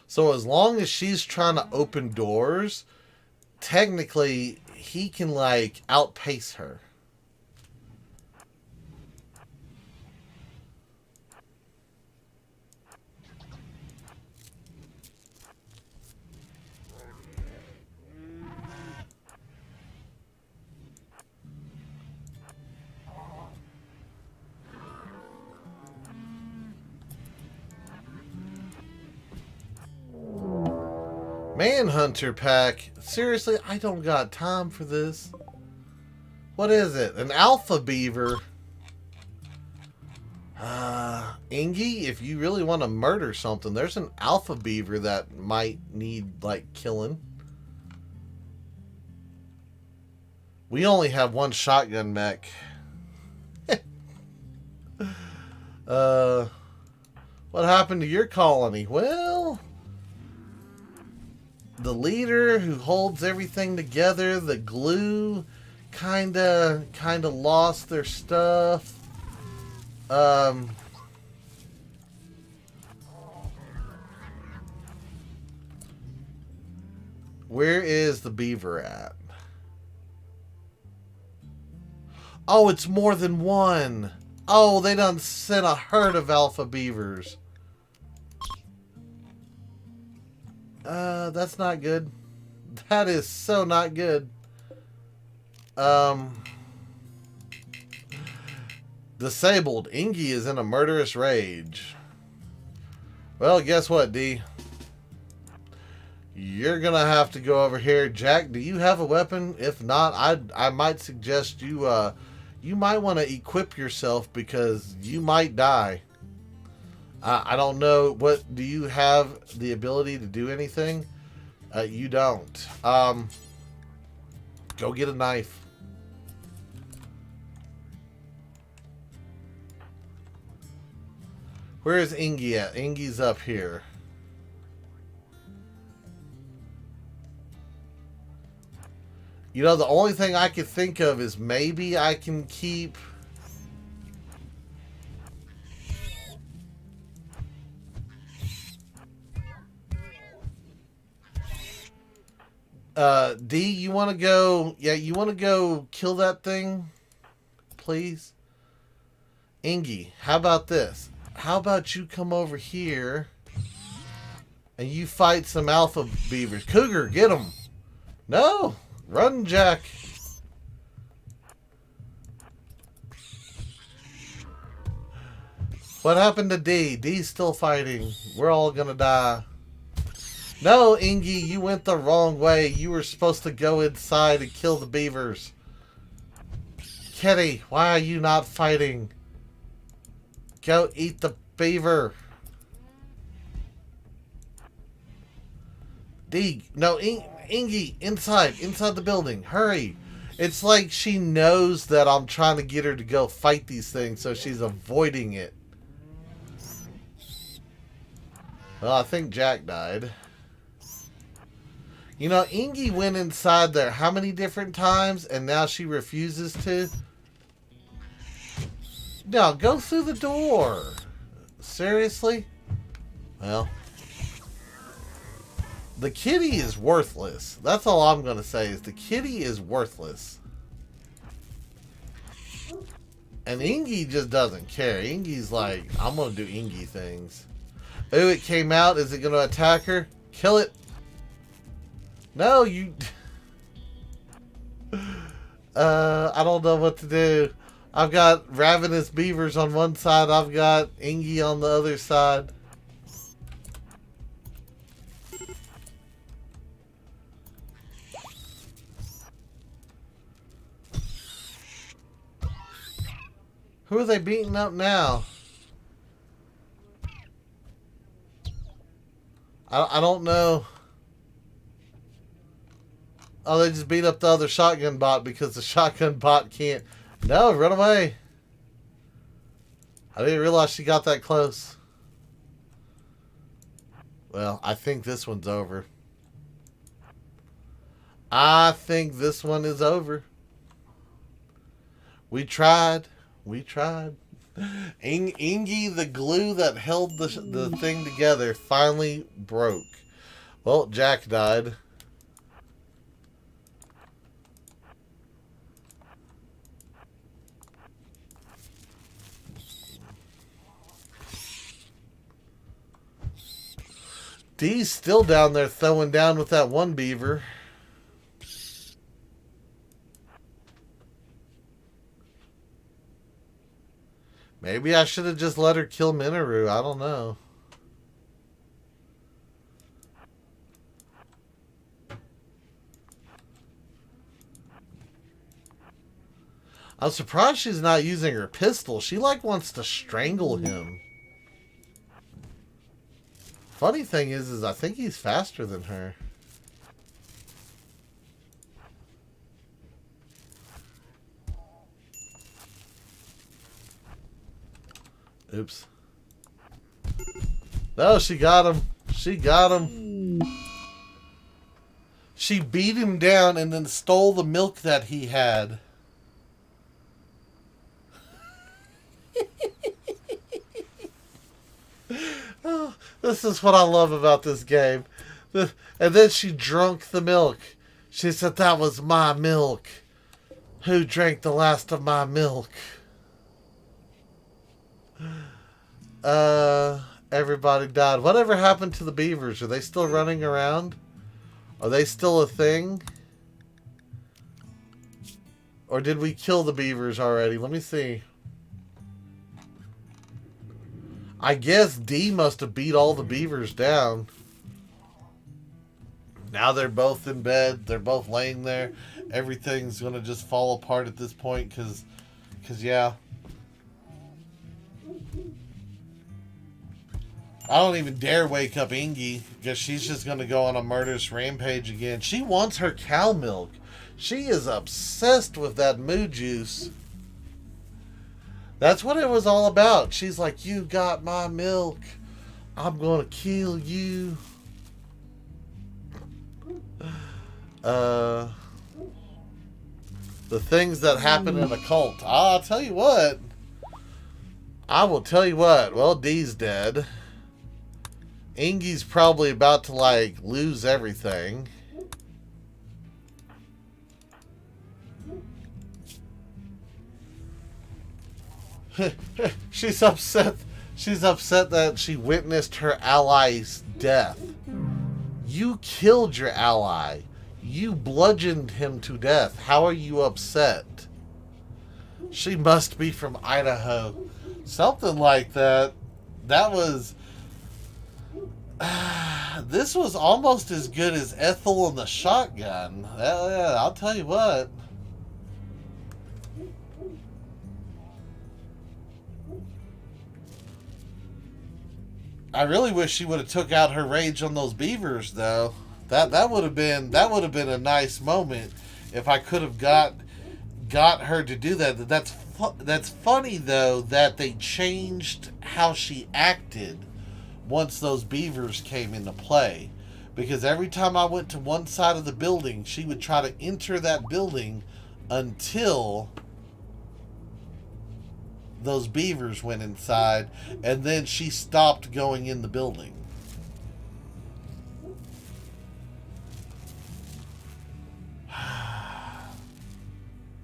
So as long as she's trying to open doors, technically he can, like, outpace her. Manhunter pack. Seriously, I don't got time for this. What is it? An alpha beaver. Ingy, if you really want to murder something, there's an alpha beaver that might need, like, killing. We only have one shotgun mech. What happened to your colony? Well, the leader who holds everything together, the glue, kinda lost their stuff. Where is the beaver at? Oh, it's more than one. Oh, they done sent a herd of alpha beavers. That's not good. That is so not good. Disabled. Ingy is in a murderous rage. Well, guess what, D? You're gonna have to go over here. Jack, do you have a weapon? If not, I might suggest you you might want to equip yourself because you might die. I don't know. What do you have the ability to do anything? You don't. Go get a knife. Where is Ingy at? Ingy's up here. You know, the only thing I could think of is maybe I can keep... D, you want to go... Yeah, you want to go kill that thing? Please? Ingy, how about this? How about you come over here and you fight some alpha beavers? Cougar, get them! No! Run, Jack! What happened to D? D's still fighting. We're all gonna die. No, Ingy, you went the wrong way. You were supposed to go inside and kill the beavers. Kitty, why are you not fighting? Go eat the beaver. D, no, Ingy, inside the building. Hurry. It's like she knows that I'm trying to get her to go fight these things, so she's avoiding it. Well, I think Jack died. You know, Ingy went inside there how many different times, and now she refuses to? No, go through the door. Seriously? Well, the kitty is worthless. That's all I'm going to say is the kitty is worthless. And Ingy just doesn't care. Ingy's like, I'm going to do Ingy things. Ooh, it came out. Is it going to attack her? Kill it. No, you... I don't know what to do. I've got ravenous beavers on one side. I've got Ingy on the other side. Who are they beating up now? I don't know. Oh, they just beat up the other shotgun bot because the shotgun bot can't... No, run away. I didn't realize she got that close. Well, I think this one's over. I think this one is over. We tried. We tried. Ingy, the glue that held the thing together, finally broke. Well, Jack died. D's still down there throwing down with that one beaver. Maybe I should have just let her kill Minoru. I don't know. I'm surprised she's not using her pistol. She like wants to strangle him. Funny thing is I think he's faster than her. Oops. No, she got him. She got him. She beat him down and then stole the milk that he had. Oh, this is what I love about this game. And then she drunk the milk. She said, that was my milk. Who drank the last of my milk? Everybody died. Whatever happened to the beavers? Are they still running around? Are they still a thing? Or did we kill the beavers already? Let me see. I guess D must have beat all the beavers down. Now they're both in bed. They're both laying there. Everything's going to just fall apart at this point because yeah. I don't even dare wake up Ingy because she's just going to go on a murderous rampage again. She wants her cow milk. She is obsessed with that moo juice. That's what it was all about. She's like, you got my milk. I'm going to kill you. The things that happen in a cult. I'll tell you what. I will tell you what. Well, Dee's dead. Ingy's probably about to, like, lose everything. She's upset. She's upset that she witnessed her ally's death. You killed your ally. You bludgeoned him to death. How are you upset? She must be from Idaho. Something like that. That was... this was almost as good as Ethel and the shotgun. Hell yeah, I'll tell you what. I really wish she would have took out her rage on those beavers, though. That would have been a nice moment if I could have got her to do that. That's funny though that they changed how she acted once those beavers came into play, because every time I went to one side of the building, she would try to enter that building until those beavers went inside, and then she stopped going in the building.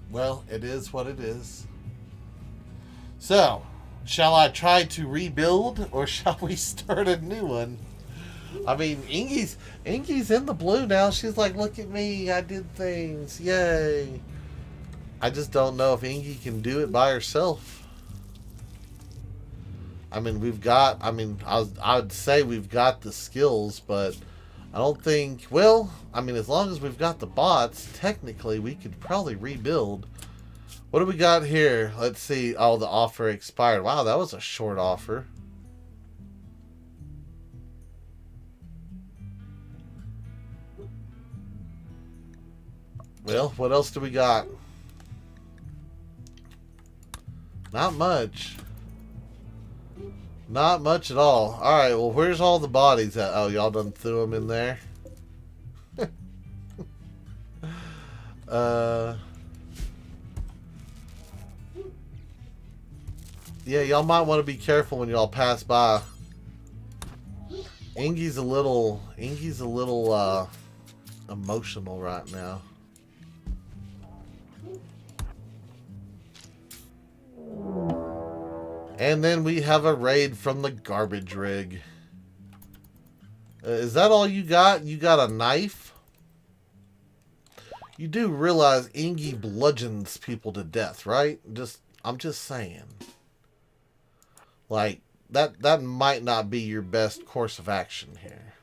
Well, it is what it is. So, shall I try to rebuild, or shall we start a new one? I mean, Ingy's in the blue now. She's like, look at me, I did things, yay. I just don't know if Ingy can do it by herself. I mean, I'd say we've got the skills, but I don't think, well, I mean, as long as we've got the bots, technically we could probably rebuild. What do we got here? Let's see. Oh, the offer expired. Wow, that was a short offer. Well, what else do we got? Not much. Not much at all. Alright, well, where's all the bodies at? Oh, y'all done threw them in there? Yeah, y'all might want to be careful when y'all pass by. Ingy's a little emotional right now. And then we have a raid from the garbage rig. Is that all you got? You got a knife? You do realize Ingy bludgeons people to death, right? I'm just saying. Like, that might not be your best course of action here.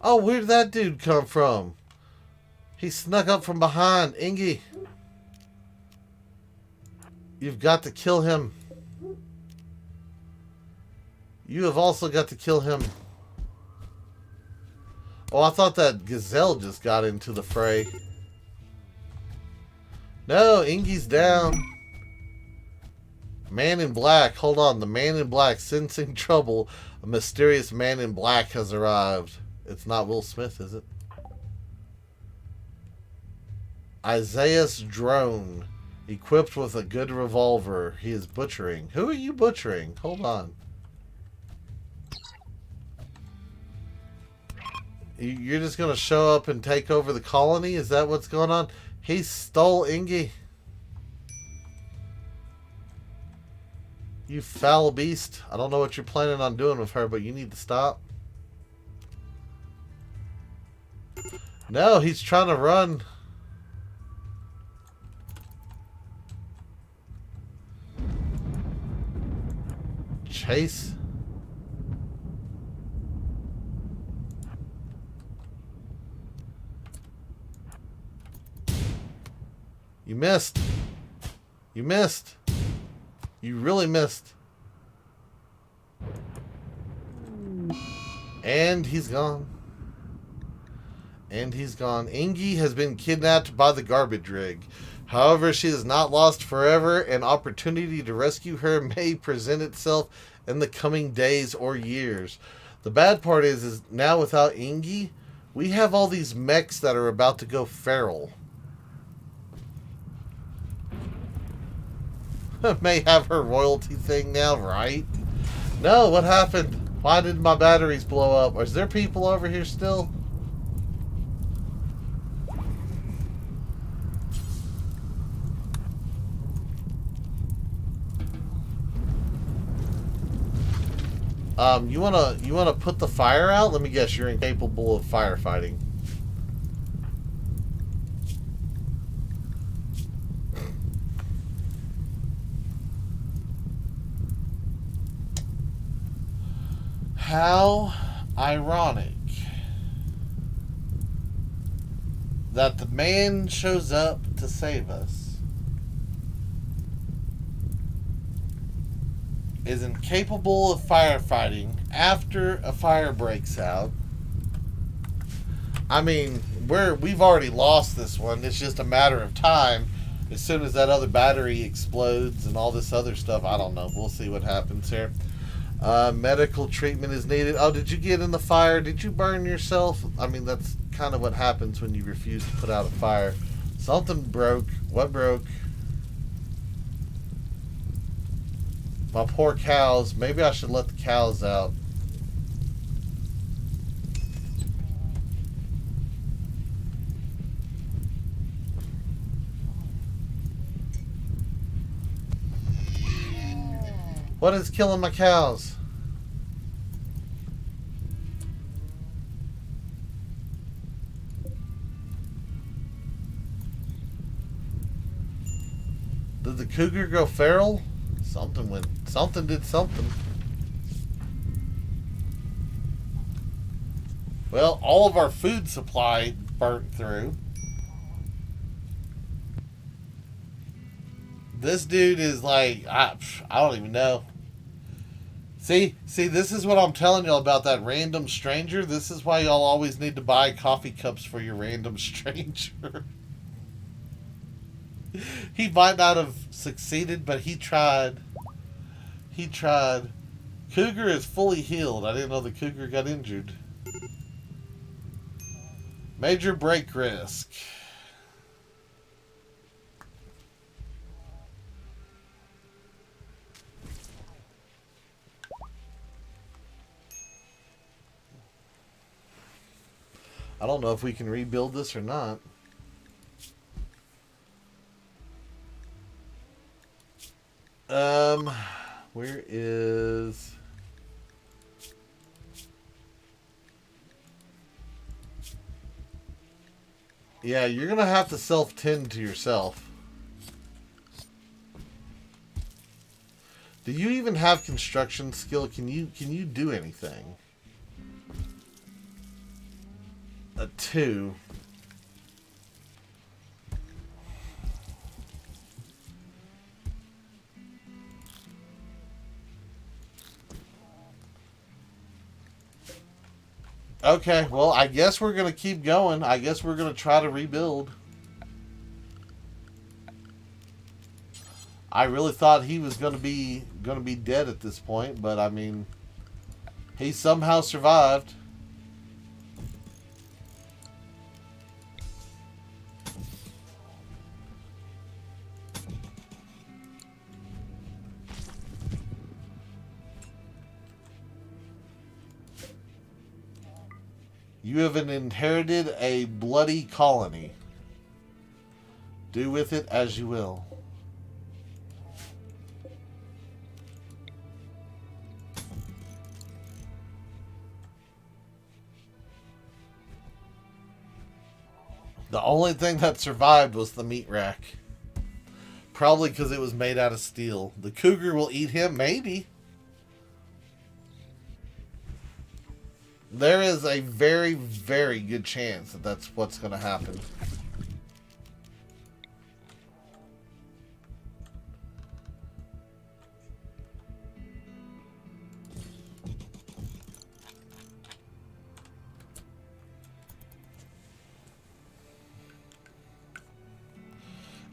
Oh, where did that dude come from? He snuck up from behind. Ingy, you've got to kill him. You have also got to kill him. Oh, I thought that gazelle just got into the fray. No, Ingy's down. Man in black. Hold on. The man in black sensing trouble. A mysterious man in black has arrived. It's not Will Smith, is it? Isaiah's drone. Equipped with a good revolver. He is butchering. Who are you butchering? Hold on. You're just going to show up and take over the colony? Is that what's going on? He stole Ingy. You foul beast. I don't know what you're planning on doing with her, but you need to stop. No, he's trying to run. Chase. You missed. You missed. You really missed. And he's gone. And he's gone. Ingy has been kidnapped by the garbage rig. However, she is not lost forever. An opportunity to rescue her may present itself in the coming days or years. The bad part is now without Ingy, we have all these mechs that are about to go feral. May have her royalty thing now, right? No, what happened? Why did my batteries blow up? Is there people over here still? You wanna put the fire out? Let me guess, you're incapable of firefighting. How ironic that the man shows up to save us is incapable of firefighting after a fire breaks out. I mean, we've already lost this one. It's just a matter of time. As soon as that other battery explodes and all this other stuff, I don't know. We'll see what happens here. Medical treatment is needed. Oh, did you get in the fire? Did you burn yourself? I mean, that's kind of what happens when you refuse to put out a fire. Something broke. What broke? My poor cows. Maybe I should let the cows out. What is killing my cows? Did the cougar go feral? Something did something. Well, all of our food supply burnt through. This dude is like, I don't even know. See, this is what I'm telling y'all about that random stranger. This is why y'all always need to buy coffee cups for your random stranger. He might not have succeeded, but he tried. He tried. Cougar is fully healed. I didn't know the cougar got injured. Major break risk. I don't know if we can rebuild this or not. Where is... Yeah, you're gonna have to self-tend to yourself. Do you even have construction skill? Can you do anything? a 2. Okay, well, I guess we're going to keep going. I guess we're going to try to rebuild. I really thought he was going to be dead at this point, but I mean, he somehow survived. You have inherited a bloody colony. Do with it as you will. The only thing that survived was the meat rack. Probably because it was made out of steel. The cougar will eat him? Maybe. There is a very, very good chance that that's what's going to happen.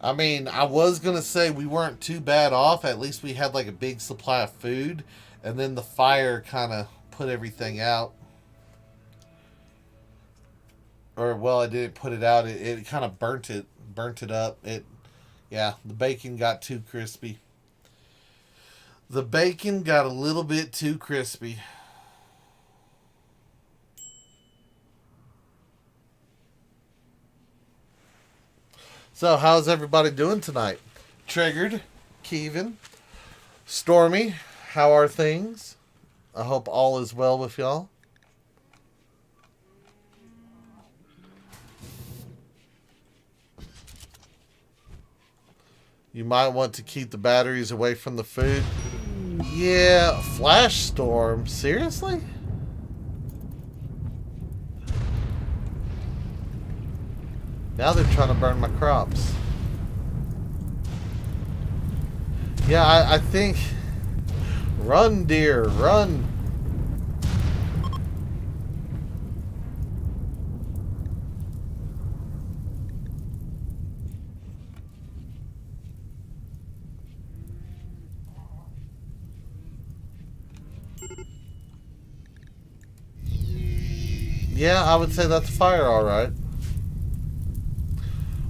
I mean, I was going to say we weren't too bad off. At least we had like a big supply of food. And then the fire kind of put everything out. Or, well, it didn't put it out. It kind of burnt it up. Yeah, the bacon got too crispy. The bacon got a little bit too crispy. So, how's everybody doing tonight? Triggered, Kevin, Stormy, how are things? I hope all is well with y'all. You might want to keep the batteries away from the food. Yeah, flash storm. Seriously? Now they're trying to burn my crops. Yeah, I think... Run, deer, run. Yeah, I would say that's fire, alright.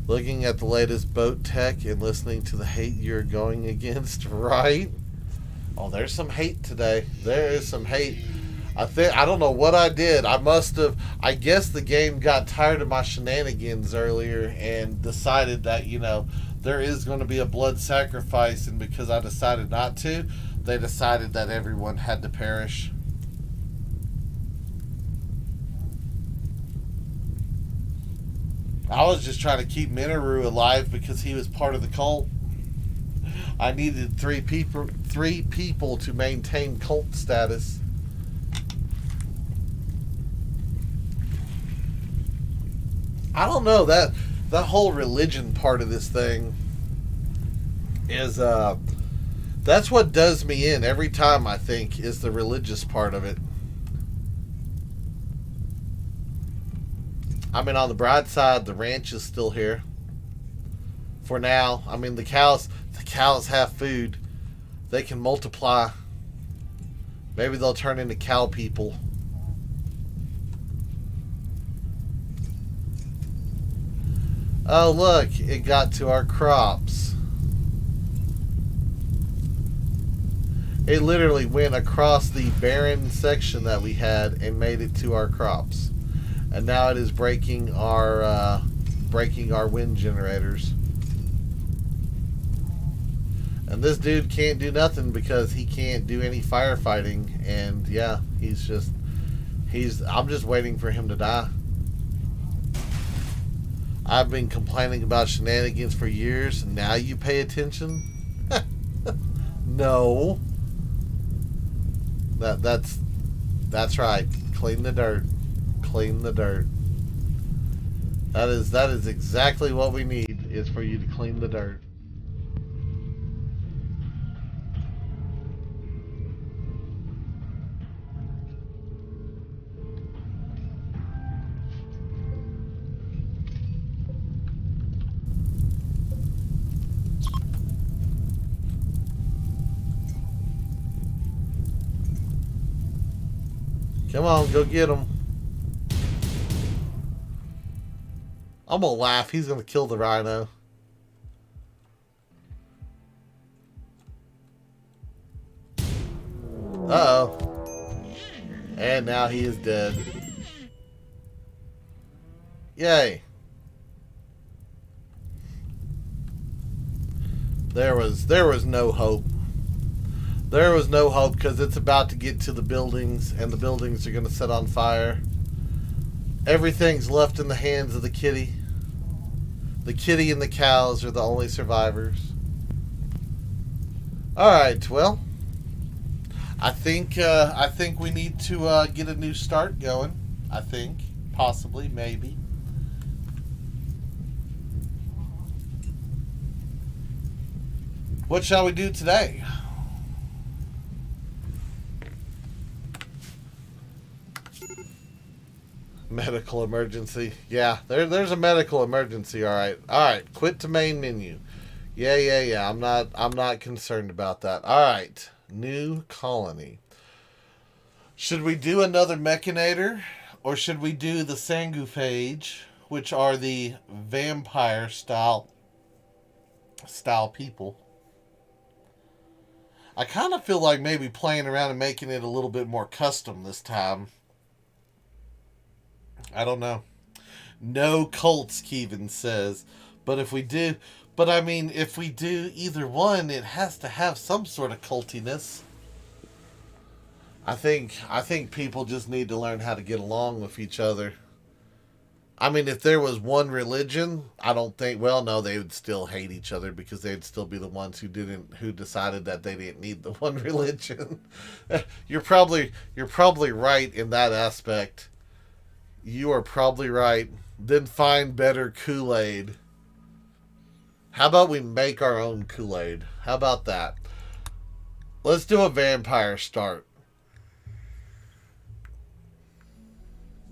Looking at the latest boat tech and listening to the hate you're going against, right? Oh, there's some hate today. There is some hate. I don't know what I did. I guess the game got tired of my shenanigans earlier and decided that, there is going to be a blood sacrifice, and because I decided not to, they decided that everyone had to perish. I was just trying to keep Minoru alive because he was part of the cult. I needed three people to maintain cult status. I don't know, that whole religion part of this thing is that's what does me in every time, I think, is the religious part of it. I mean, on the bright side, the ranch is still here. For now. I mean, the cows have food. They can multiply. Maybe they'll turn into cow people. Oh, look. It got to our crops. It literally went across the barren section that we had and made it to our crops. And now it is breaking our wind generators. And this dude can't do nothing because he can't do any firefighting. And yeah, I'm just waiting for him to die. I've been complaining about shenanigans for years. And now you pay attention? No. That's right. Clean the dirt. Clean the dirt. That is exactly what we need is for you to clean the dirt. Come on, go get him. I'm gonna laugh. He's gonna kill the rhino. Uh oh. And now he is dead. Yay. There was no hope. There was no hope because it's about to get to the buildings and the buildings are gonna set on fire. Everything's left in the hands of the kitty. The kitty and the cows are the only survivors. All right. Well, I think we need to get a new start going. I think possibly maybe. What shall we do today? Medical emergency. Yeah, there's a medical emergency. All right. All right. Quit to main menu. Yeah, yeah, yeah. I'm not concerned about that. All right. New colony. Should we do another Mechanator, or should we do the Sanguphage, which are the vampire style people? I kind of feel like maybe playing around and making it a little bit more custom this time. I don't know. No cults, Kevin says. But if we do, but I mean, if we do either one, it has to have some sort of cultiness. I think people just need to learn how to get along with each other. I mean, if there was one religion, I don't think. Well, no, they would still hate each other because they'd still be the ones who decided that they didn't need the one religion. You're probably right in that aspect. You are probably right. Then find better Kool Aid. How about we make our own Kool Aid? How about that? Let's do a vampire start.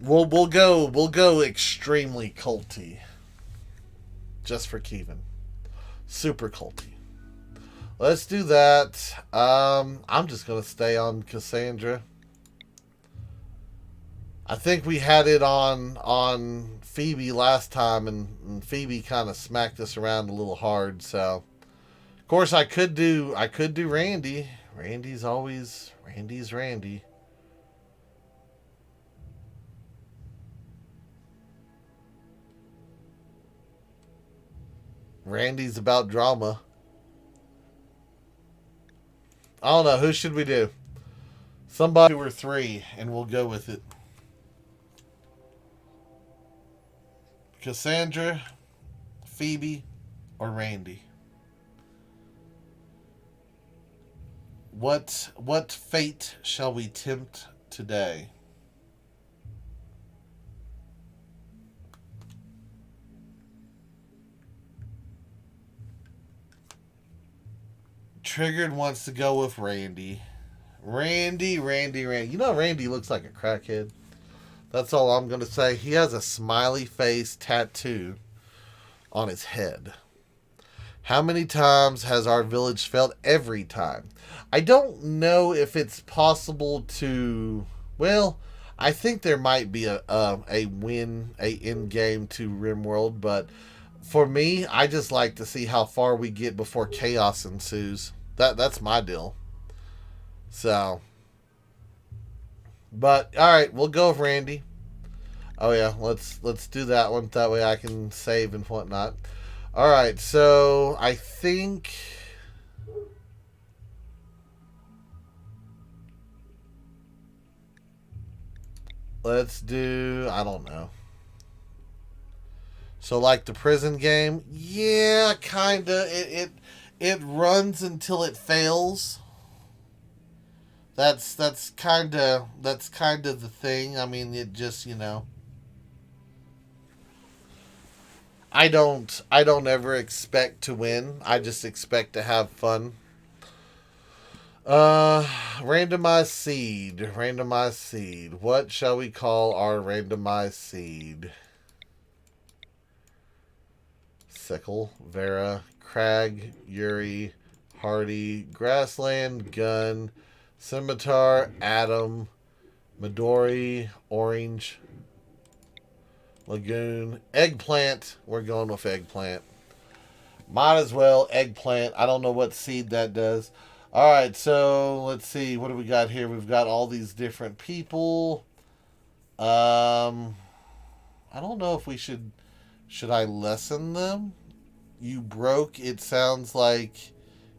We'll go extremely culty. Just for Kevin. Super culty. Let's do that. I'm just gonna stay on Cassandra. I think we had it on Phoebe last time, and Phoebe kind of smacked us around a little hard. So, of course, I could do Randy. Randy's Randy. Randy's about drama. I don't know, who should we do? Somebody two or three, and we'll go with it. Cassandra, Phoebe, or Randy? What fate shall we tempt today? Triggered wants to go with Randy. Randy. You know Randy looks like a crackhead. That's all I'm gonna say. He has a smiley face tattoo on his head. How many times has our village failed? Every time. I don't know if it's possible to. Well, I think there might be a win, a in game to RimWorld, but for me, I just like to see how far we get before chaos ensues. That's my deal. So, but all right, we'll go with Randy. Oh yeah, let's do that one. That way I can save and whatnot. All right, so I think let's do. I don't know. So like the prison game, yeah, kinda. It runs until it fails. That's kinda the thing. I mean, it just. I don't ever expect to win. I just expect to have fun. Uh, randomized seed. Randomized seed. What shall we call our randomized seed? Sickle, Vera, Crag, Yuri, Hardy, Grassland, Gun, Scimitar, Adam, Midori, Orange, Lagoon, Eggplant. We're going with Eggplant. Might as well Eggplant. I don't know what seed that does. All right, so let's see. What do we got here? We've got all these different people. I don't know if we should. Should I lessen them? You broke. It sounds like.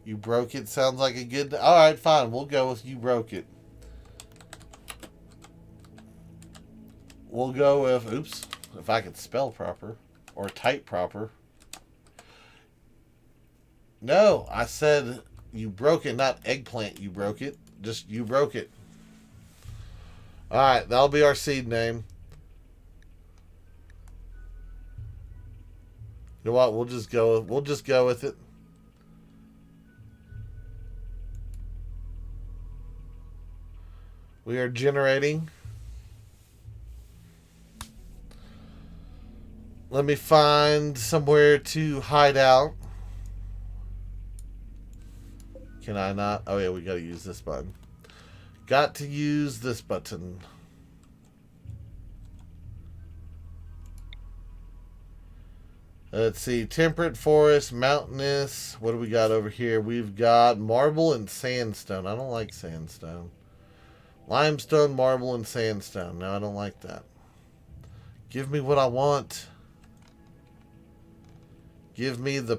You broke it. Sounds like a good. All right, fine. We'll go with you broke it. We'll go with. Oops. If I could spell proper or type proper. No, I said you broke it, not eggplant. You broke it. Just you broke it. All right, that'll be our seed name. You know what? We'll just go. We'll just go with it. We are generating. Let me find somewhere to hide out. Can I not? Oh yeah, we gotta use this button. Got to use this button. Let's see. Temperate forest, mountainous. What do we got over here? We've got marble and sandstone. I don't like sandstone. Limestone, marble, and sandstone. No, I don't like that. Give me what I want. Give me the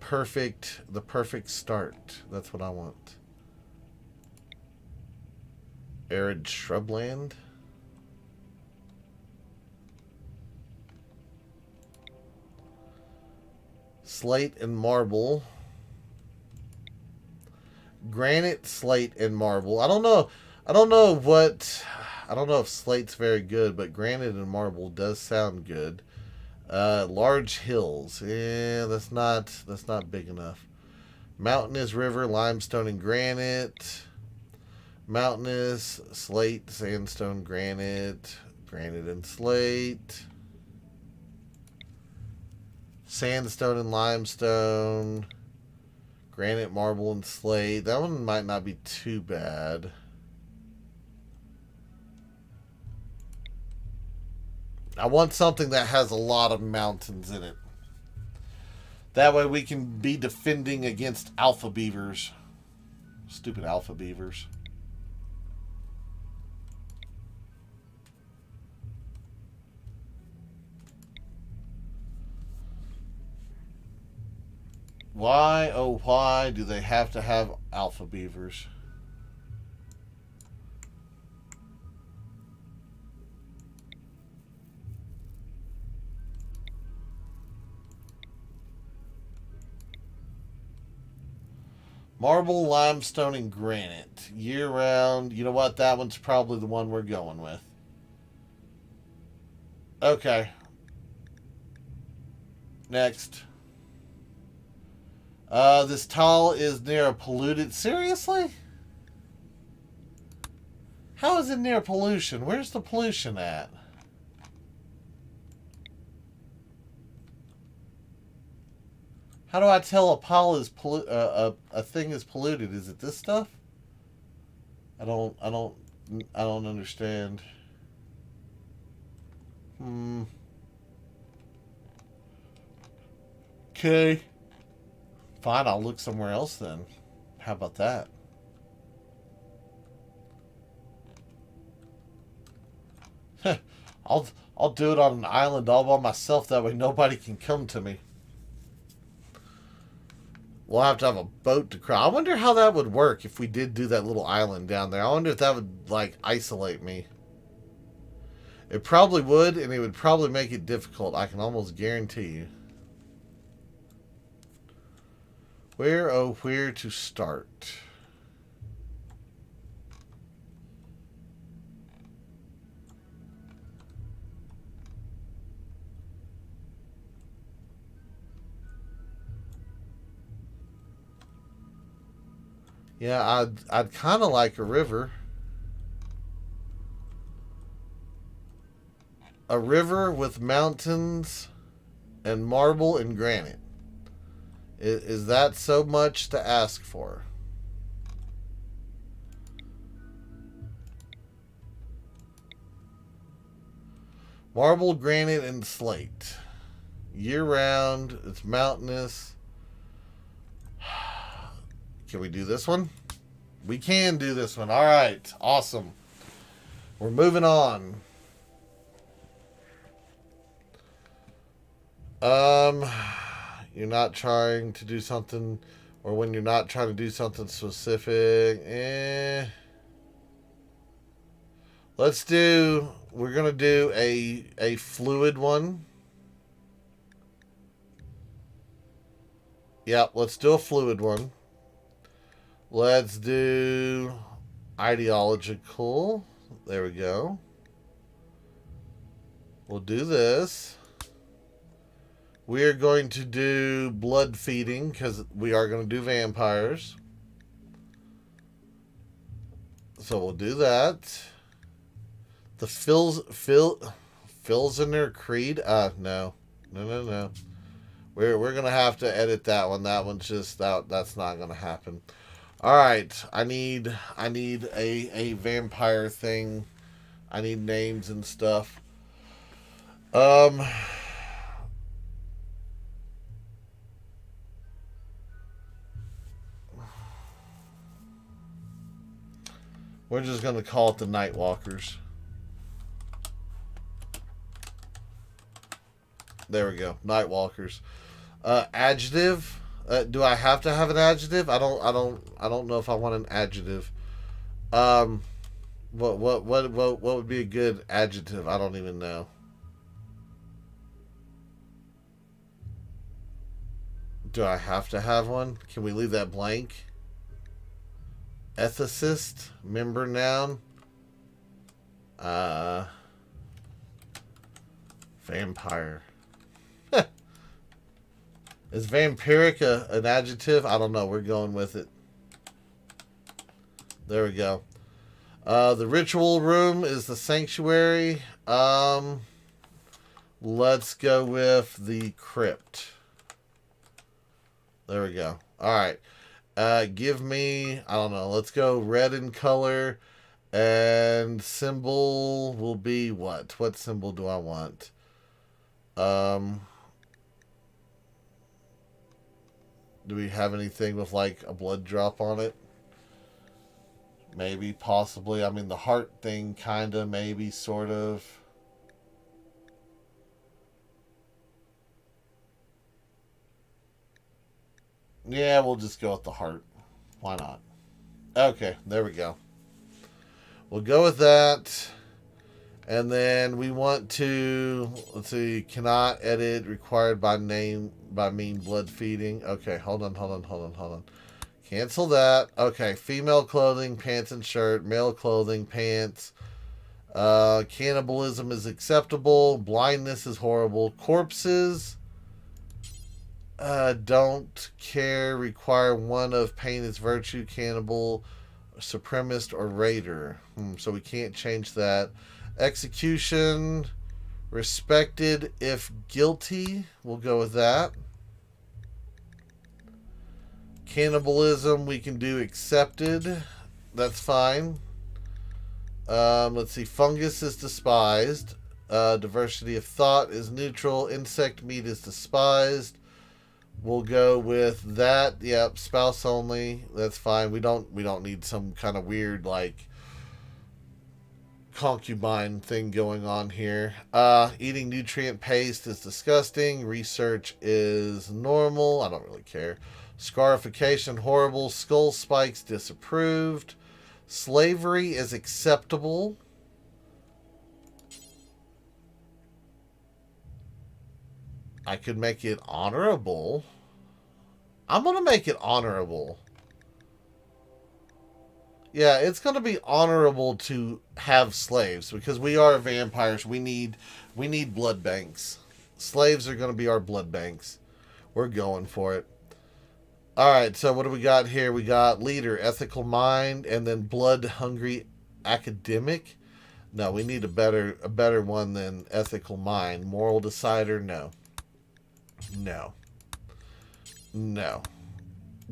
perfect start. That's what I want. Arid shrubland. Slate and marble. Granite, slate, and marble. I don't know if slate's very good, but granite and marble does sound good. Large hills. Yeah, that's not big enough. Mountainous river, limestone and granite. Mountainous, slate, sandstone, granite, granite and slate. Sandstone and limestone. Granite, marble, and slate. That one might not be too bad. I want something that has a lot of mountains in it. That way we can be defending against alpha beavers. Stupid alpha beavers. Why, oh why do they have to have alpha beavers? Marble, limestone, and granite. Year round. You know what? That one's probably the one we're going with. Okay. Next. This tile is near a polluted... Seriously? How is it near pollution? Where's the pollution at? How do I tell a pile is a thing is polluted? Is it this stuff? I don't understand. Okay. Fine, I'll look somewhere else then. How about that? I'll do it on an island all by myself. That way nobody can come to me. We'll have to have a boat to cross. I wonder how that would work if we did do that little island down there. I wonder if that would, like, isolate me. It probably would, and it would probably make it difficult. I can almost guarantee you. Where, oh, where to start? Yeah, I'd kind of like a river. A river with mountains and marble and granite. Is that so much to ask for? Marble, granite, and slate. Year round. It's mountainous. Can we do this one? We can do this one. All right. Awesome. We're moving on. Um, you're not trying to do something, or when you're not trying to do something specific, Let's do. We're gonna do a fluid one. Yep. Let's do a fluid one. Let's do ideological. There we go. We'll do this. We are going to do blood feeding because we are going to do vampires. So we'll do that. The fills in their creed. No. We're gonna have to edit that one. That one's just that's not gonna happen. All right. I need a vampire thing. I need names and stuff. Um. We're just gonna call it the Nightwalkers. There we go. Nightwalkers. Adjective. Do I have to have an adjective? I don't know if I want an adjective. Um, what would be a good adjective? I don't even know. Do I have to have one? Can we leave that blank? Ethicist, member noun. Uh, Vampire. Is vampiric an adjective? I don't know. We're going with it. There we go. The ritual room is the sanctuary. Let's go with the crypt. There we go. All right. Give me, I don't know. Let's go red in color. And symbol will be what? What symbol do I want? Do we have anything with like a blood drop on it? Maybe, possibly. I mean, the heart thing, kind of, maybe, sort of. Yeah, we'll just go with the heart. Why not? Okay, there we go. We'll go with that. And then we want to, let's see, cannot edit, required by name, by mean blood feeding. Okay, hold on. Cancel that. Okay, female clothing, pants and shirt. Male clothing, pants. Cannibalism is acceptable. Blindness is horrible. Corpses, don't care. Require one of pain is virtue. Cannibal, supremacist, or raider. So we can't change that. Execution, respected if guilty. We'll go with that. Cannibalism, we can do accepted. That's fine. Let's see. Fungus is despised. Diversity of thought is neutral. Insect meat is despised. We'll go with that. Yep, spouse only. That's fine. We don't need some kind of weird like concubine thing going on here. Eating nutrient paste is disgusting. Research is normal. I don't really care. Scarification, horrible. Skull spikes, disapproved. Slavery is acceptable. I could make it honorable. I'm going to make it honorable. Yeah, it's going to be honorable to have slaves because we are vampires. We need blood banks. Slaves are going to be our blood banks. We're going for it. All right, so what do we got here? We got leader, ethical mind, and then blood hungry academic. No, we need a better one than ethical mind. Moral decider, no. No. No.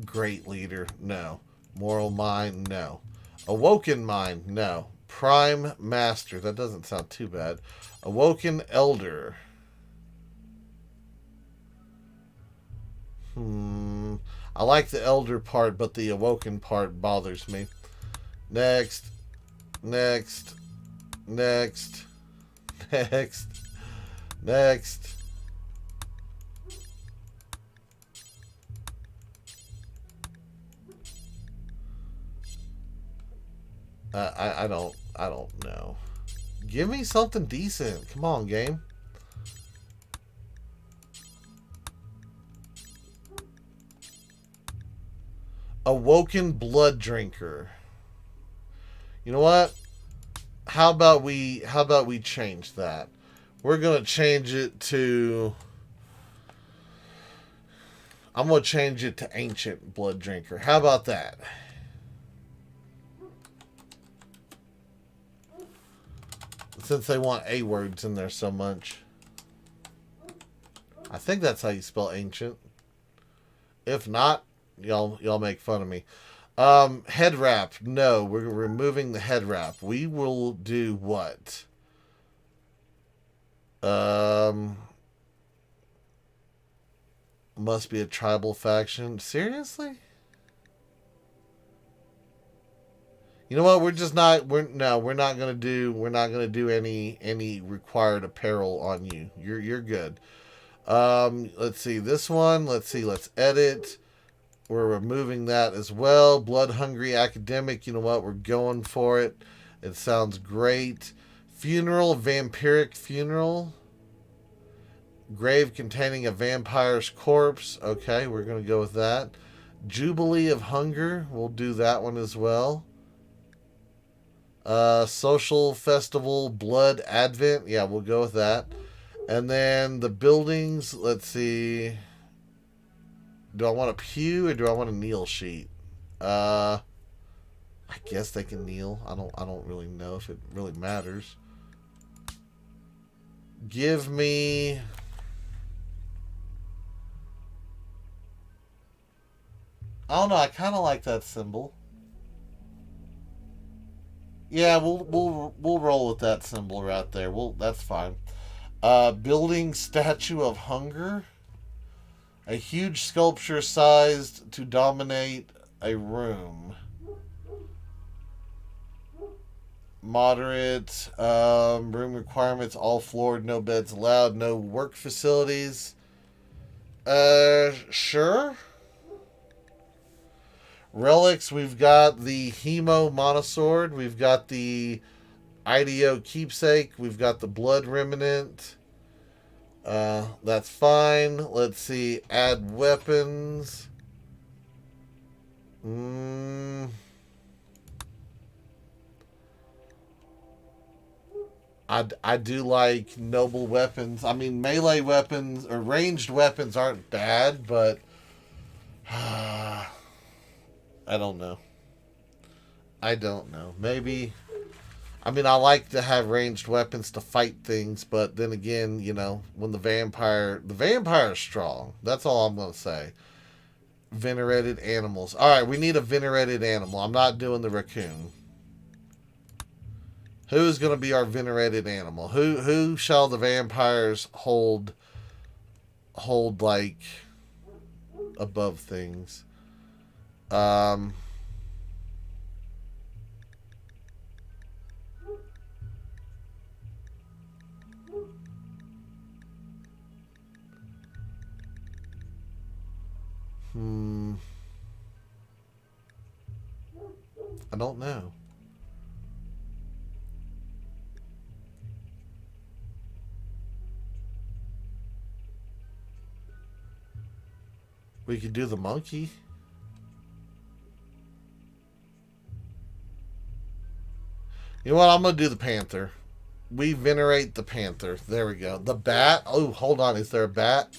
Great leader, no. Moral mind, no. Awoken mind, no. Prime master, that doesn't sound too bad. Awoken elder. I like the elder part, but the awoken part bothers me. Next. Next. Next. Next. Next. I don't know. Give me something decent. Come on, game. Awoken blood drinker. You know what? How about we change that? We're gonna change it to. I'm gonna change it to ancient blood drinker. How about that? Since they want A words in there so much. I think that's how you spell ancient. If not, y'all make fun of me. Head wrap. No, we're removing the head wrap. We will do what? Um, must be a tribal faction. Seriously? You know what? We're just not. We're not gonna do. We're not gonna do any required apparel on you. You're good. Let's see this one. Let's see. Let's edit. We're removing that as well. Blood hungry academic. You know what? We're going for it. It sounds great. Funeral, vampiric funeral. Grave containing a vampire's corpse. Okay, we're going to go with that. Jubilee of hunger. We'll do that one as well. Social festival, blood advent. Yeah, we'll go with that. And then the buildings. Let's see. Do I want a pew or do I want a kneel sheet? I guess they can kneel. I don't really know if it really matters. Give me. I don't know. I kind of like that symbol. Yeah, we'll roll with that symbol right there. That's fine. Building statue of hunger. A huge sculpture sized to dominate a room. Moderate room requirements, all floored, no beds allowed, no work facilities. Sure. Relics, we've got the Hemo Monosword, we've got the IDO Keepsake, we've got the Blood Remnant. That's fine. Let's see. Add weapons. I do like noble weapons. I mean, melee weapons or ranged weapons aren't bad, but I don't know. I don't know. Maybe. I mean, I like to have ranged weapons to fight things, but then again, when the vampire is strong. That's all I'm gonna say. Venerated animals. All right, we need a venerated animal. I'm not doing the raccoon. Who's gonna be our venerated animal? Who shall the vampires hold like above things? Um. I don't know. We could do the monkey. You know what? I'm going to do the panther. We venerate the panther. There we go. The bat. Oh, hold on. Is there a bat?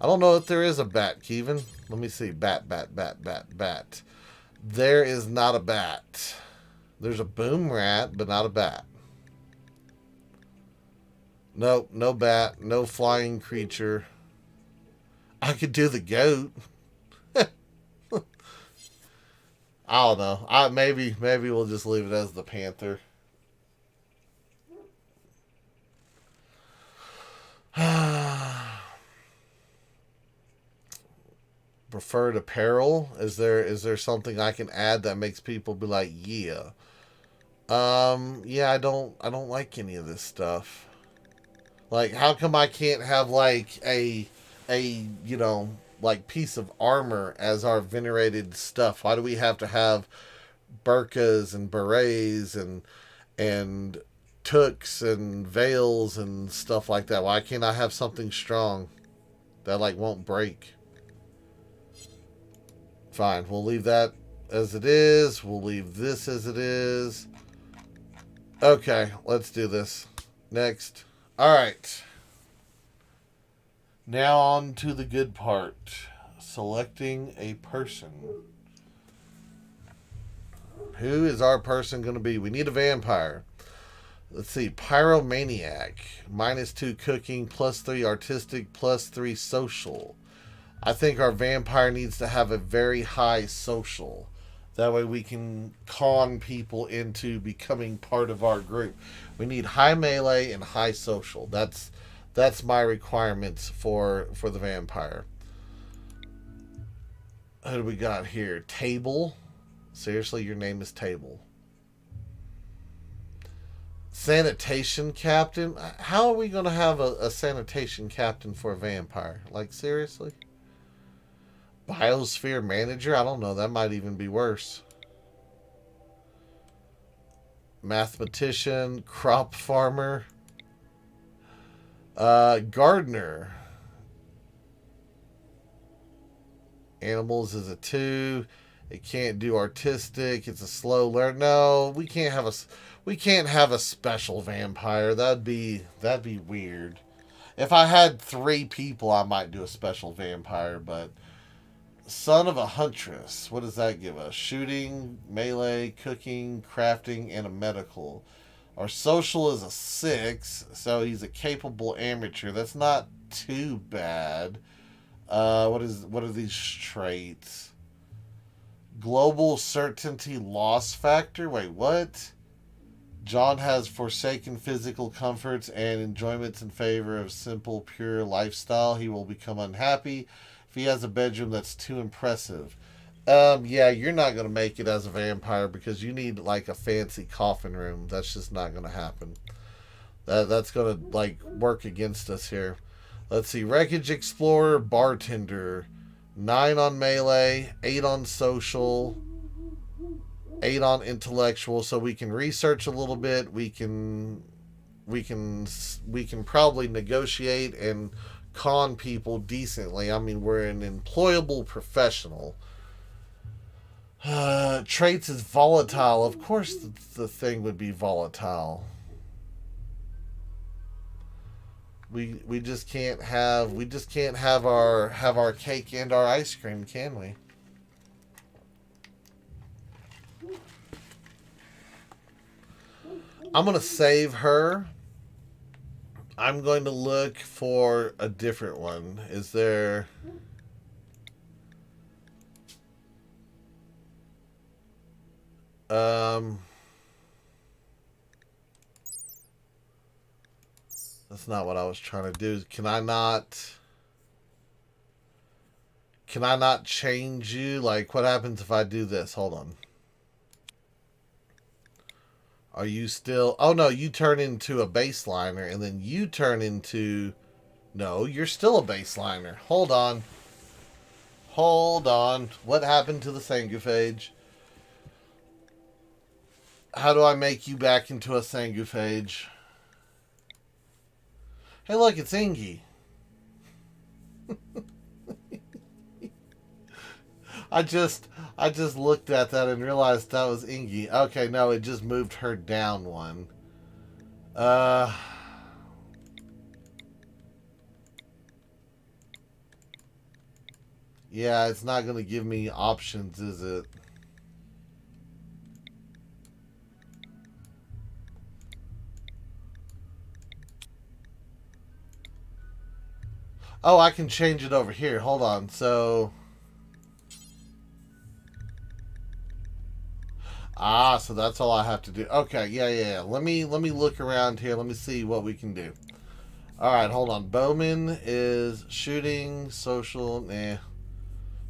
I don't know if there is a bat, Kevin. Let me see. Bat, bat, bat, bat, bat. There is not a bat. There's a boom rat, but not a bat. Nope, no bat, no flying creature. I could do the goat. I don't know. Maybe we'll just leave it as the panther. Preferred apparel? Is there something I can add that makes people be like, yeah? Yeah, I don't like any of this stuff. Like, how come I can't have like a like piece of armor as our venerated stuff? Why do we have to have burkas and berets and tooks and veils and stuff like that? Why can't I have something strong that like won't break? Fine, we'll leave that as it is. We'll leave this as it is. Okay, let's do this. Next. All right. Now on to the good part. Selecting a person. Who is our person going to be? We need a vampire. Let's see. Pyromaniac. -2 cooking, +3 artistic, +3 social. I think our vampire needs to have a very high social. That way we can con people into becoming part of our group. We need high melee and high social. That's my requirements for the vampire. Who do we got here? Table. Seriously, your name is Table. Sanitation captain. How are we going to have a sanitation captain for a vampire? Like, seriously? Biosphere manager? I don't know. That might even be worse. Mathematician. Crop farmer. Gardener. Animals is a 2. It can't do artistic. It's a slow learner. No, we can't have a special vampire. That'd be weird. If I had 3 people, I might do a special vampire, but son of a huntress. What does that give us? Shooting, melee, cooking, crafting, and a medical. Our social is a 6, so he's a capable amateur. That's not too bad. What are these traits? Global certainty loss factor? Wait, what? John has forsaken physical comforts and enjoyments in favor of simple, pure lifestyle. He will become unhappy if he has a bedroom that's too impressive. Yeah, you're not going to make it as a vampire because you need like a fancy coffin room. That's just not going to happen. That's going to like work against us here. Let's see. Wreckage explorer, bartender. 9 on melee, 8 on social, 8 on intellectual. So we can research a little bit. We can probably negotiate and con people decently. I mean, we're an employable professional. Traits is volatile. Of course, the thing would be volatile. We just can't have our cake and our ice cream, can we? I'm gonna save her. I'm going to look for a different one. Is there? That's not what I was trying to do. Can I not change you? Like, what happens if I do this? Hold on. Are you still... Oh, no, you turn into a baseliner, and then you turn into... No, you're still a baseliner. Hold on. Hold on. What happened to the Sanguphage? How do I make you back into a Sanguphage? Hey, look, it's Ingy. I just looked at that and realized that was Ingy. Okay, no, it just moved her down one. Yeah, it's not going to give me options, is it? Oh, I can change it over here. Hold on. So, so that's all I have to do. Okay, yeah. Let me look around here. Let me see what we can do. All right, hold on. Bowman is shooting, social. Nah.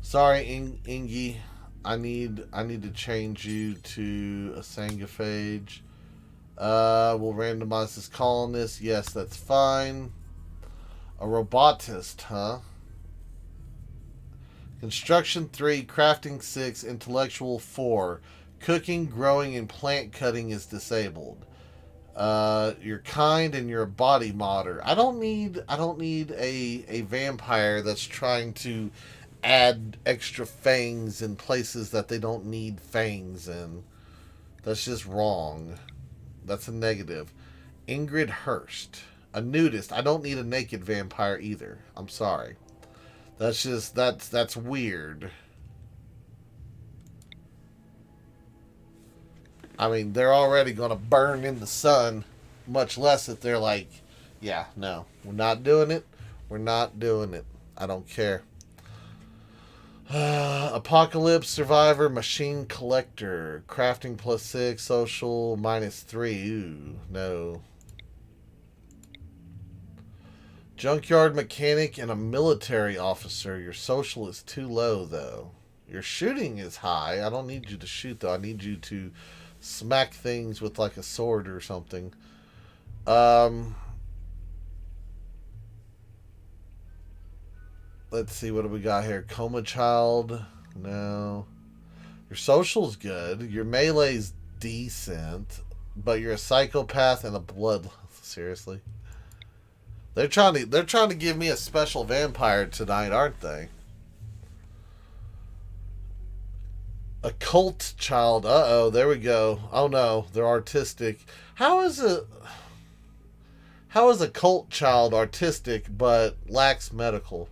Sorry, Ingy. I need to change you to a sanguiphage. We'll randomize this colonist. Yes, that's fine. A robotist, huh? Construction 3, crafting 6, intellectual 4. Cooking, growing, and plant cutting is disabled. You're kind and you're a body modder. I don't need a vampire that's trying to add extra fangs in places that they don't need fangs in. That's just wrong. That's a negative. Ingrid Hurst. A nudist. I don't need a naked vampire either. I'm sorry. That's weird. I mean, they're already gonna burn in the sun, much less if they're like, yeah, no, we're not doing it. We're not doing it. I don't care. Apocalypse Survivor Machine Collector. Crafting +6. Social -3. Ooh, no. Junkyard Mechanic and a military officer. Your social is too low, though. Your shooting is high. I don't need you to shoot, though. I need you to smack things with like a sword or something. Um, let's see. What do we got here? Coma Child. No. Your social's good. Your melee's decent, but you're a psychopath and a blood. Seriously, they're trying to give me a special vampire tonight, aren't they? A cult child. Uh oh, there we go. Oh no, they're artistic. How is a how is a cult child artistic but lacks medical?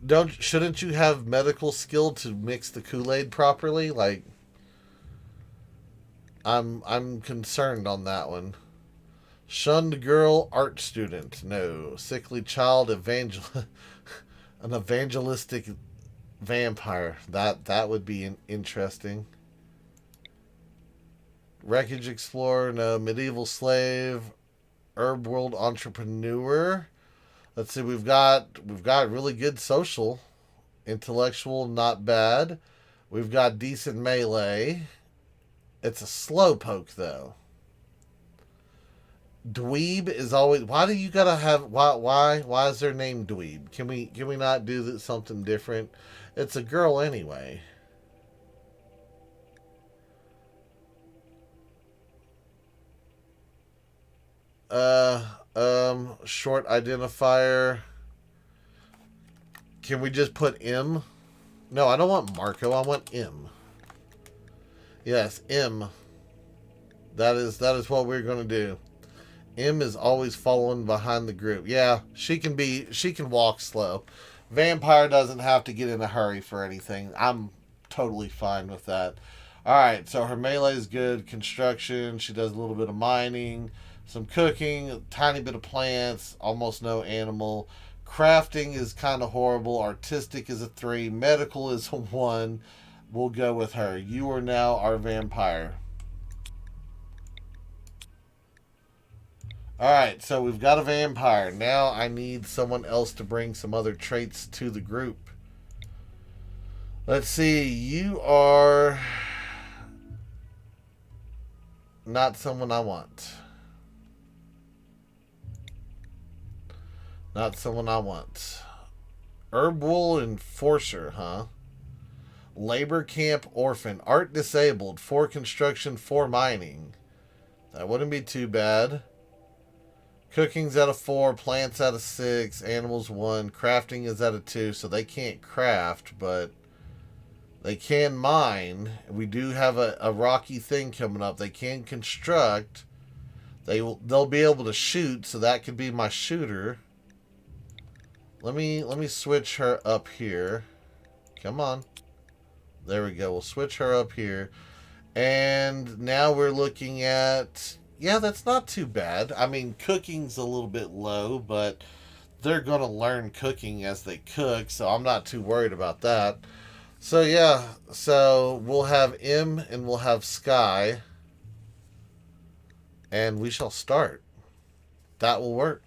Don't shouldn't you have medical skill to mix the Kool Aid properly? Like I'm concerned on that one. Shunned girl art student. No. Sickly child an evangelistic vampire. That would be interesting. Wreckage explorer. No. Medieval slave. Herb world entrepreneur. Let's see. We've got really good social, intellectual, not bad. We've got decent melee. It's a slow poke though. Dweeb is always. Why do you gotta have? Why is their name Dweeb? Can we not do something different? It's a girl anyway. Short identifier. Can we just put M? No, I don't want Marco. I want M. Yes, M. That is what we're gonna do. M is always following behind the group. Yeah, she can walk slow. Vampire doesn't have to get in a hurry for anything. I'm totally fine with that. All right, so her melee is good. Construction, she does a little bit of mining, some cooking, a tiny bit of plants, almost no animal. Crafting is kind of horrible. Artistic is a 3. Medical is a 1. We'll go with her. You are now our vampire. All right, so we've got a vampire. Now I need someone else to bring some other traits to the group. Let's see. You are not someone I want. Not someone I want. Herbal Enforcer, huh? Labor Camp Orphan. Art disabled. 4 construction, 4 mining. That wouldn't be too bad. Cooking's at a 4, plants at a 6, animals 1, crafting is at a 2, so they can't craft, but they can mine. We do have a rocky thing coming up. They can construct. They'll be able to shoot, so that could be my shooter. Let me switch her up here. Come on. There we go. We'll switch her up here. And now we're looking at, yeah, that's not too bad. I mean, cooking's a little bit low, but they're going to learn cooking as they cook, so I'm not too worried about that. So, yeah, so we'll have M and we'll have Sky, and we shall start. That will work.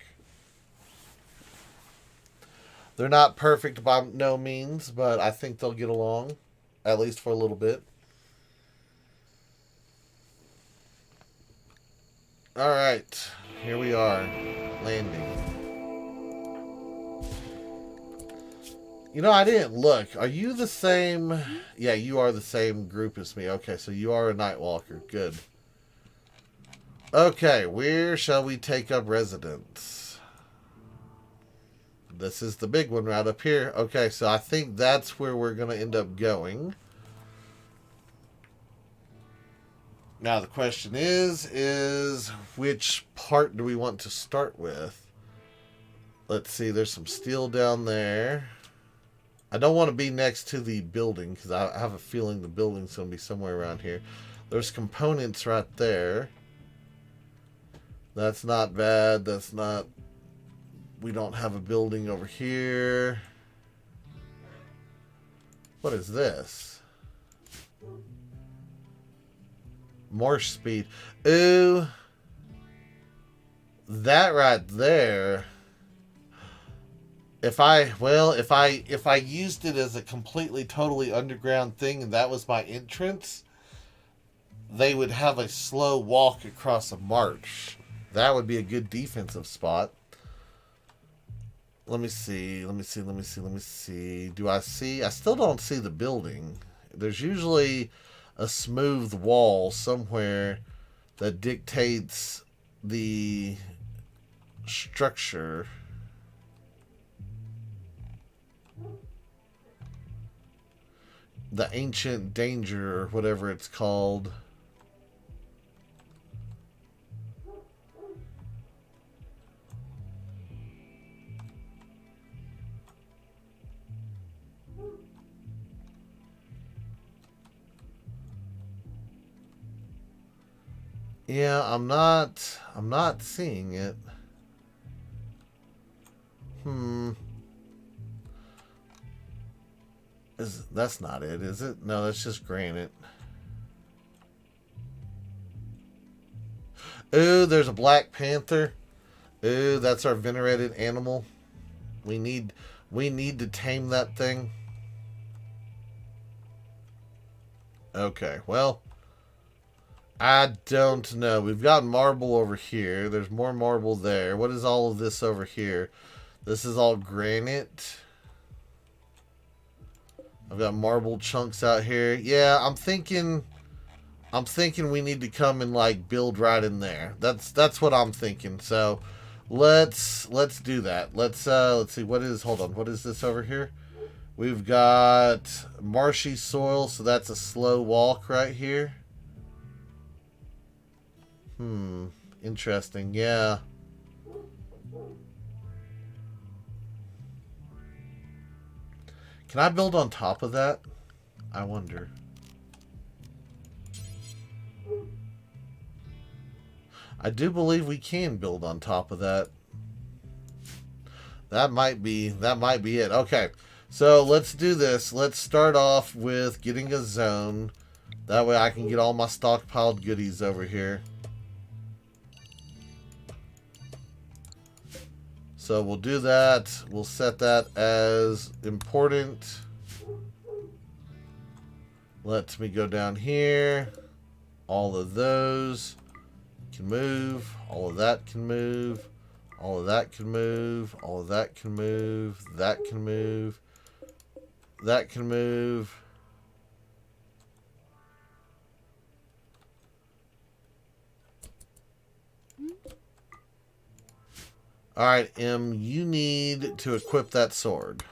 They're not perfect by no means, but I think they'll get along, at least for a little bit. All right, here we are, landing. You know, I didn't look. Are you the same? Yeah, you are the same group as me. Okay, so you are a Nightwalker. Good. Okay, where shall we take up residence? This is the big one right up here. Okay, so I think that's where we're going to end up going. Now the question is which part do we want to start with? Let's see, there's some steel down there. I don't want to be next to the building because I have a feeling the building's going to be somewhere around here. There's components right there. That's not bad. That's not... We don't have a building over here. What is this? Marsh speed. Ooh. That right there... If I used it as a completely, totally underground thing and that was my entrance, they would have a slow walk across a marsh. That would be a good defensive spot. Let me see. Do I see? I still don't see the building. There's usually a smooth wall somewhere that dictates the structure. The ancient danger, or whatever it's called. Yeah, I'm not seeing it. That's not it, is it? No, that's just granite. Ooh, there's a black panther. Ooh, that's our venerated animal. We need to tame that thing. Okay, well, I don't know. We've got marble over here. There's more marble there. What is all of this over here? This is all granite. I've got marble chunks out here. Yeah, I'm thinking we need to come and like build right in there. That's what I'm thinking. So let's do that. Let's see what is this over here? We've got marshy soil, so that's a slow walk right here. Interesting. Yeah. Can I build on top of that? I wonder. I do believe we can build on top of that. That might be it. Okay. So let's do this. Let's start off with getting a zone. That way I can get all my stockpiled goodies over here. So we'll do that. We'll set that as important. Let me go down here. All of those can move. All of that can move. All of that can move. All of that can move. That can move. That can move. Alright, M, you need to equip that sword.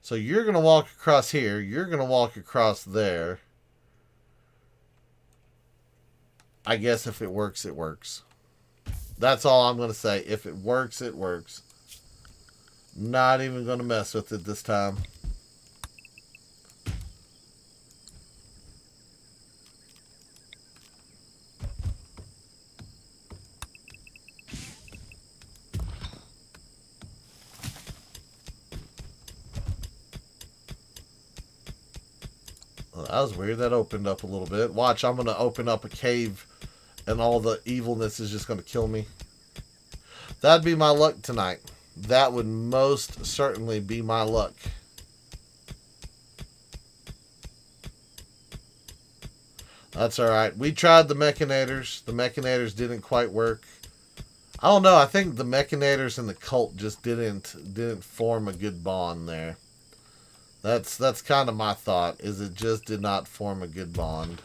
So you're going to walk across here. You're going to walk across there. I guess if it works, it works. That's all I'm going to say. If it works, it works. Not even going to mess with it this time. Well, that was weird. That opened up a little bit. Watch, I'm going to open up a cave and all the evilness is just going to kill me. That'd be my luck tonight. That would most certainly be my luck. That's alright. We tried the Mechanators. The Mechanators didn't quite work. I don't know. I think the Mechanators and the cult just didn't form a good bond there. That's kind of my thought, is it just did not form a good bond.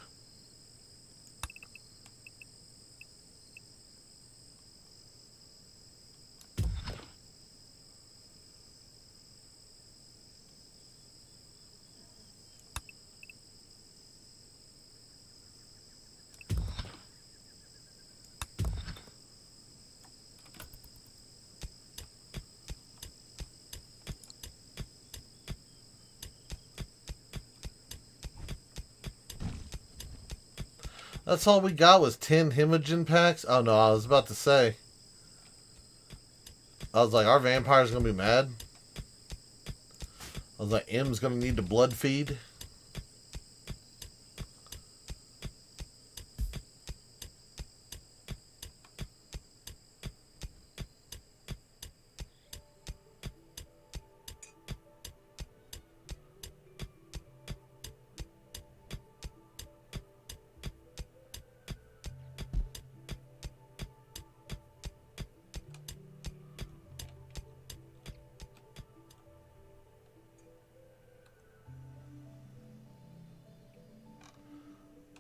That's all we got was 10 Himogen packs? Oh no, I was about to say. I was like, our vampire's gonna be mad. I was like, M's gonna need to blood feed.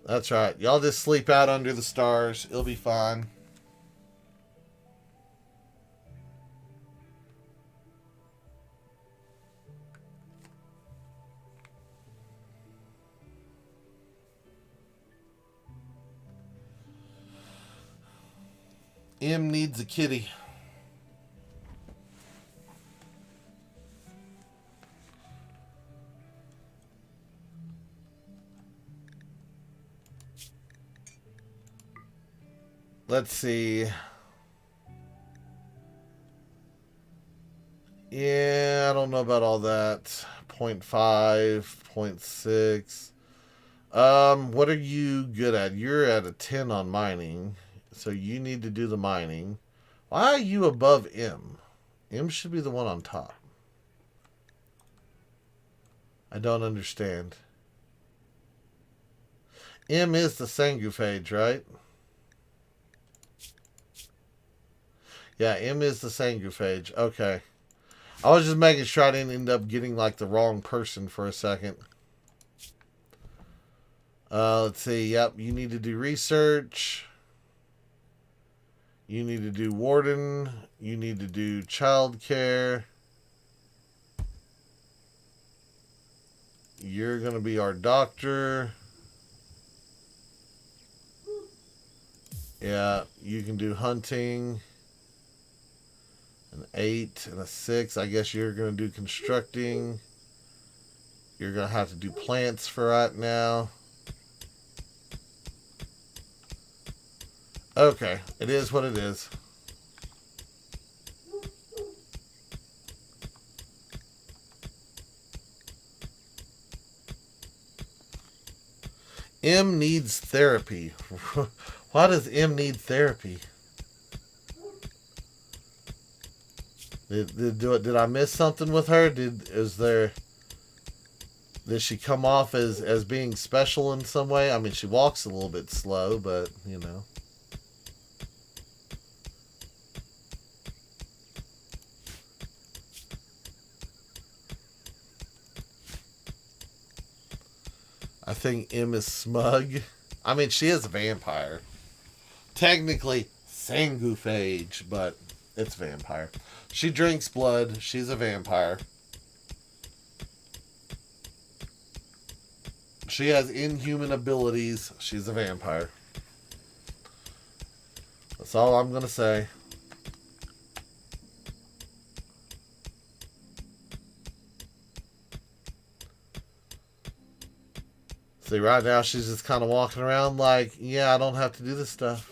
That's right. Y'all just sleep out under the stars. It'll be fine. M needs a kitty. Let's see. Yeah, I don't know about all that. 0.5, 0.6. What are you good at? You're at a 10 on mining, so you need to do the mining. Why are you above M? M should be the one on top. I don't understand. M is the sanguiphage, right? Yeah, M is the sanguiphage. Okay. I was just making sure I didn't end up getting like the wrong person for a second. Let's see. Yep, you need to do research. You need to do warden. You need to do childcare. You're going to be our doctor. Yeah, you can do hunting. An 8 and a 6. I guess you're going to do constructing. You're going to have to do plants for right now. Okay, it is what it is. M needs therapy. Why does M need therapy? Did I miss something with her? Did she come off as being special in some way? I mean, she walks a little bit slow, but you know. I think M is smug. I mean, she is a vampire. Technically, sanguiphage, but it's vampire. She drinks blood. She's a vampire. She has inhuman abilities. She's a vampire. That's all I'm going to say. See, right now she's just kind of walking around like, yeah, I don't have to do this stuff.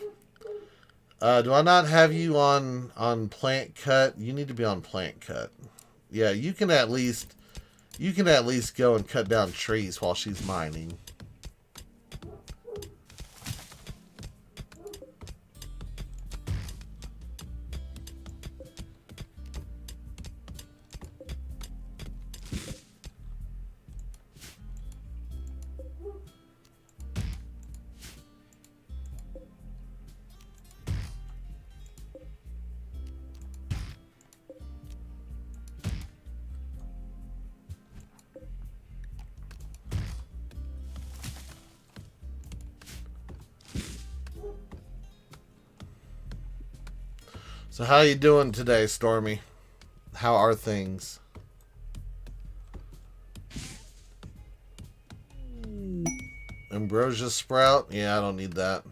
Do I not have you on plant cut? You need to be on plant cut. Yeah, you can at least go and cut down trees while she's mining. So how you doing today, Stormy? How are things? Ambrosia sprout? Yeah, I don't need that.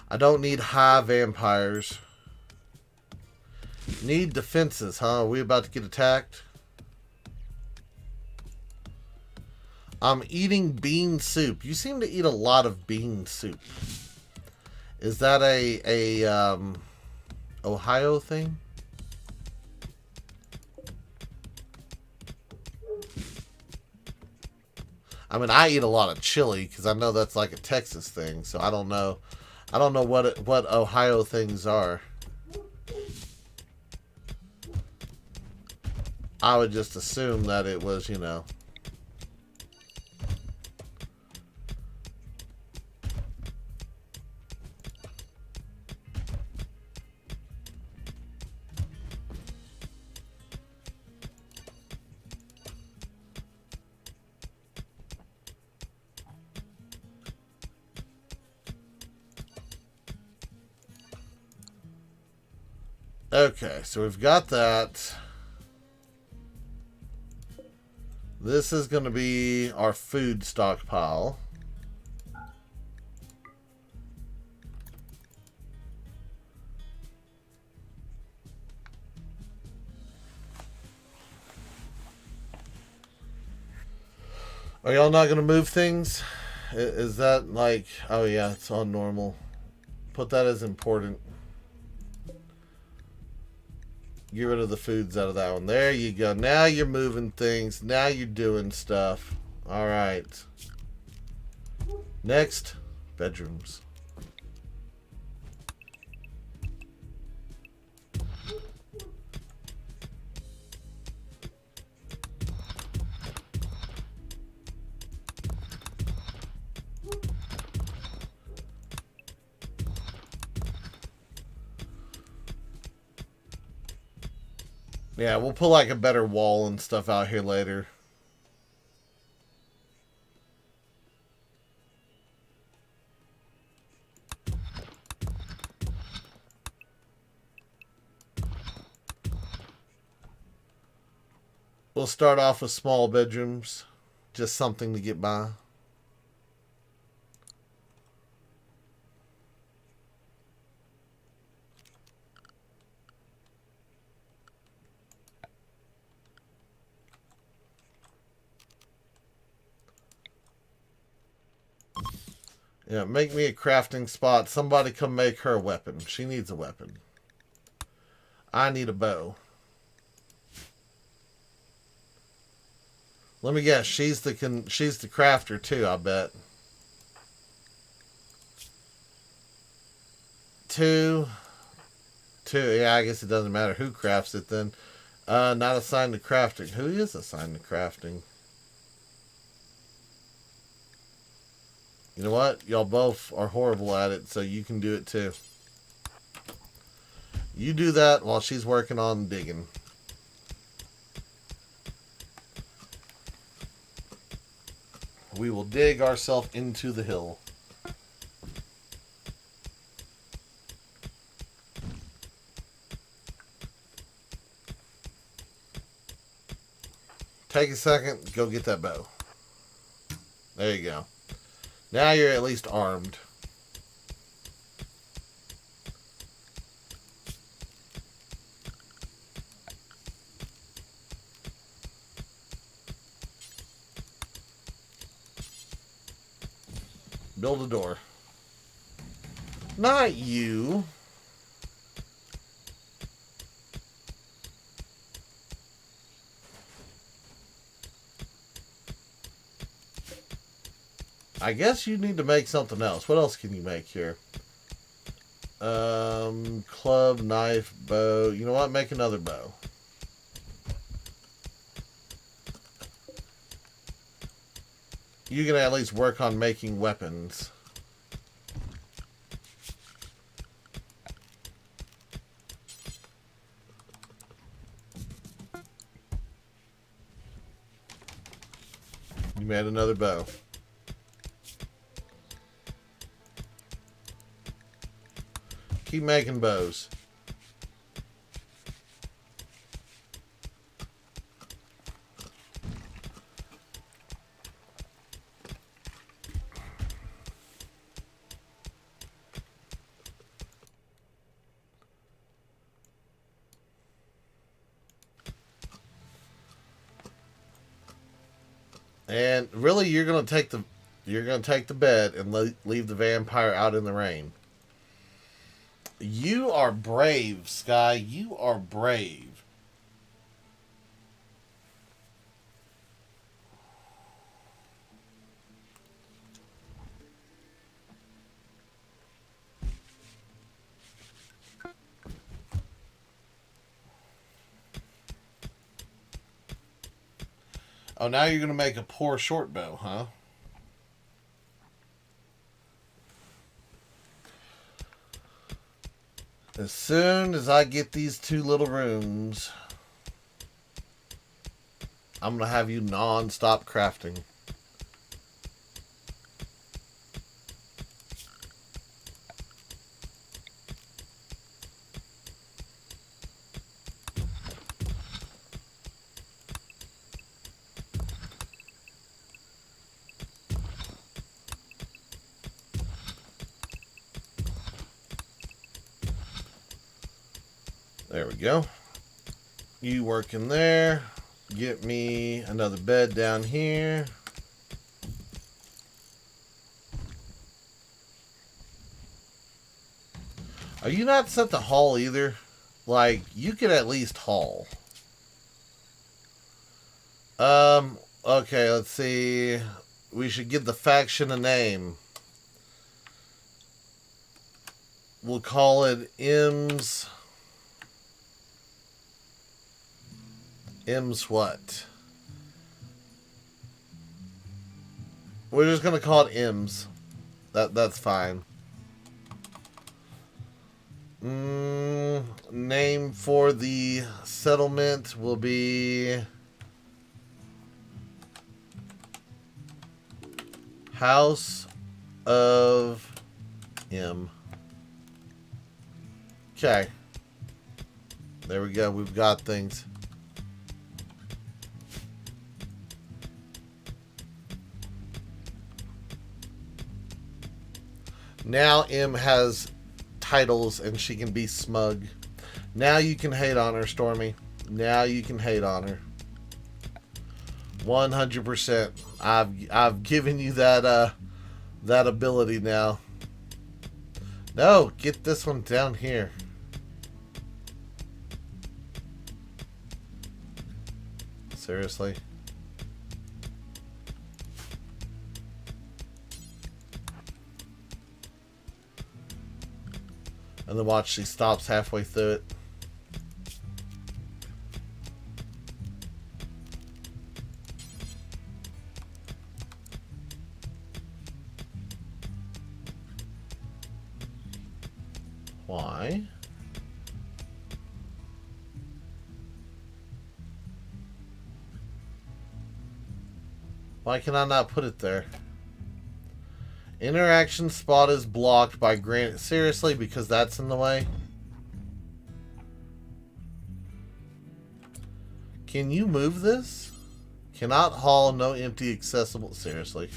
I don't need high vampires. Need defenses, huh? Are we about to get attacked? I'm eating bean soup. You seem to eat a lot of bean soup. Is that a Ohio thing? I mean, I eat a lot of chili because I know that's like a Texas thing. So I don't know. I don't know what Ohio things are. I would just assume that it was, you know. Okay, so we've got that. This is going to be our food stockpile. Are y'all not going to move things? Is that like... Oh yeah, it's on normal. Put that as important. Get rid of the foods out of that one. There you go. Now you're moving things. Now you're doing stuff. All right. Next, bedrooms. Yeah, we'll put like a better wall and stuff out here later. We'll start off with small bedrooms. Just something to get by. Yeah, make me a crafting spot. Somebody come make her a weapon. She needs a weapon. I need a bow. Let me guess. She's the crafter too, I bet. Two. Yeah, I guess it doesn't matter who crafts it then. Not assigned to crafting. Who is assigned to crafting? You know what? Y'all both are horrible at it, so you can do it too. You do that while she's working on digging. We will dig ourselves into the hill. Take a second, go get that bow. There you go. Now you're at least armed. Build a door. Not you. I guess you need to make something else. What else can you make here? Club, knife, bow. You know what? Make another bow. You can at least work on making weapons. You made another bow. Keep making bows. And really, you're gonna take the bed and leave the vampire out in the rain. You are brave, Sky. You are brave. Oh, now you're gonna make a poor short bow, huh? As soon as I get these 2 little rooms, I'm gonna have you non-stop crafting. There we go. You work in there. Get me another bed down here. Are you not set to haul either? Like, you could at least haul. Okay, let's see. We should give the faction a name. We'll call it M's. M's what? We're just gonna call it M's. That's fine. Name for the settlement will be House of M. Okay. There we go. We've got things. Now M has titles and she can be smug. Now you can hate on her, Stormy. Now you can hate on her. 100%. I've given you that ability now. No, get this one down here. Seriously. And then watch, she stops halfway through it. Why? Why can I not put it there? Interaction spot is blocked by granite. Seriously, because that's in the way? Can you move this? Cannot haul, no empty accessible. Seriously.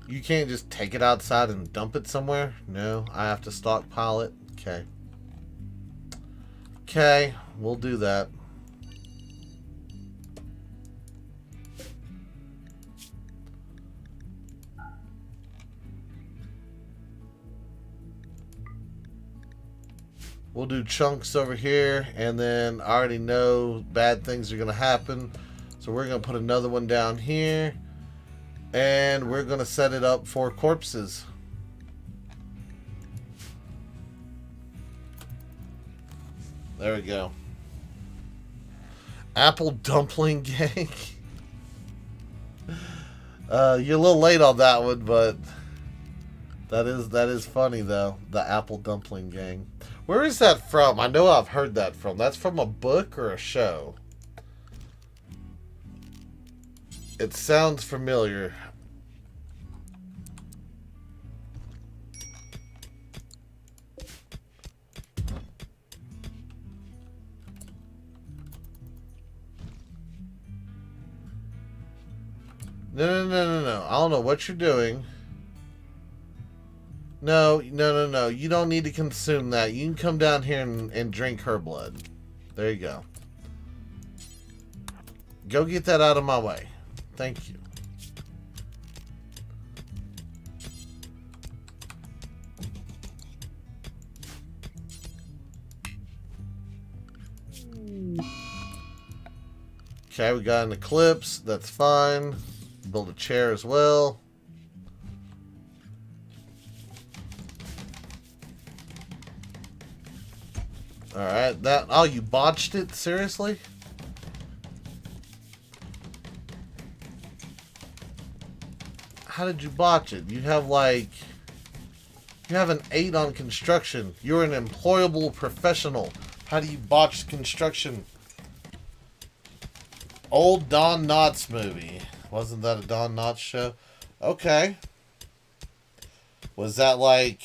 You can't just take it outside and dump it somewhere? No, I have to stockpile it. Okay. Okay, we'll do that. We'll do chunks over here, and then I already know bad things are going to happen. So we're going to put another one down here, and we're going to set it up for corpses. There we go. Apple dumpling gang. You're a little late on that one, but that is funny though. The apple dumpling gang. Where is that from? I know I've heard that from. That's from a book or a show. It sounds familiar. No. I don't know what you're doing. No. You don't need to consume that. You can come down here and drink her blood. There you go. Go get that out of my way. Thank you. Okay, we got an eclipse. That's fine. Build a chair as well. Alright, that... Oh, you botched it? Seriously? How did you botch it? You have like... You have an 8 on construction. You're an employable professional. How do you botch construction? Old Don Knotts movie. Wasn't that a Don Knotts show? Okay. Was that like...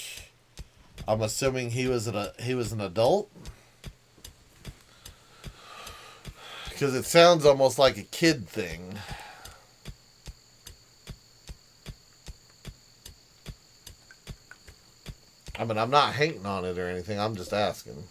I'm assuming he was an adult? Because it sounds almost like a kid thing. I mean, I'm not hating on it or anything. I'm just asking.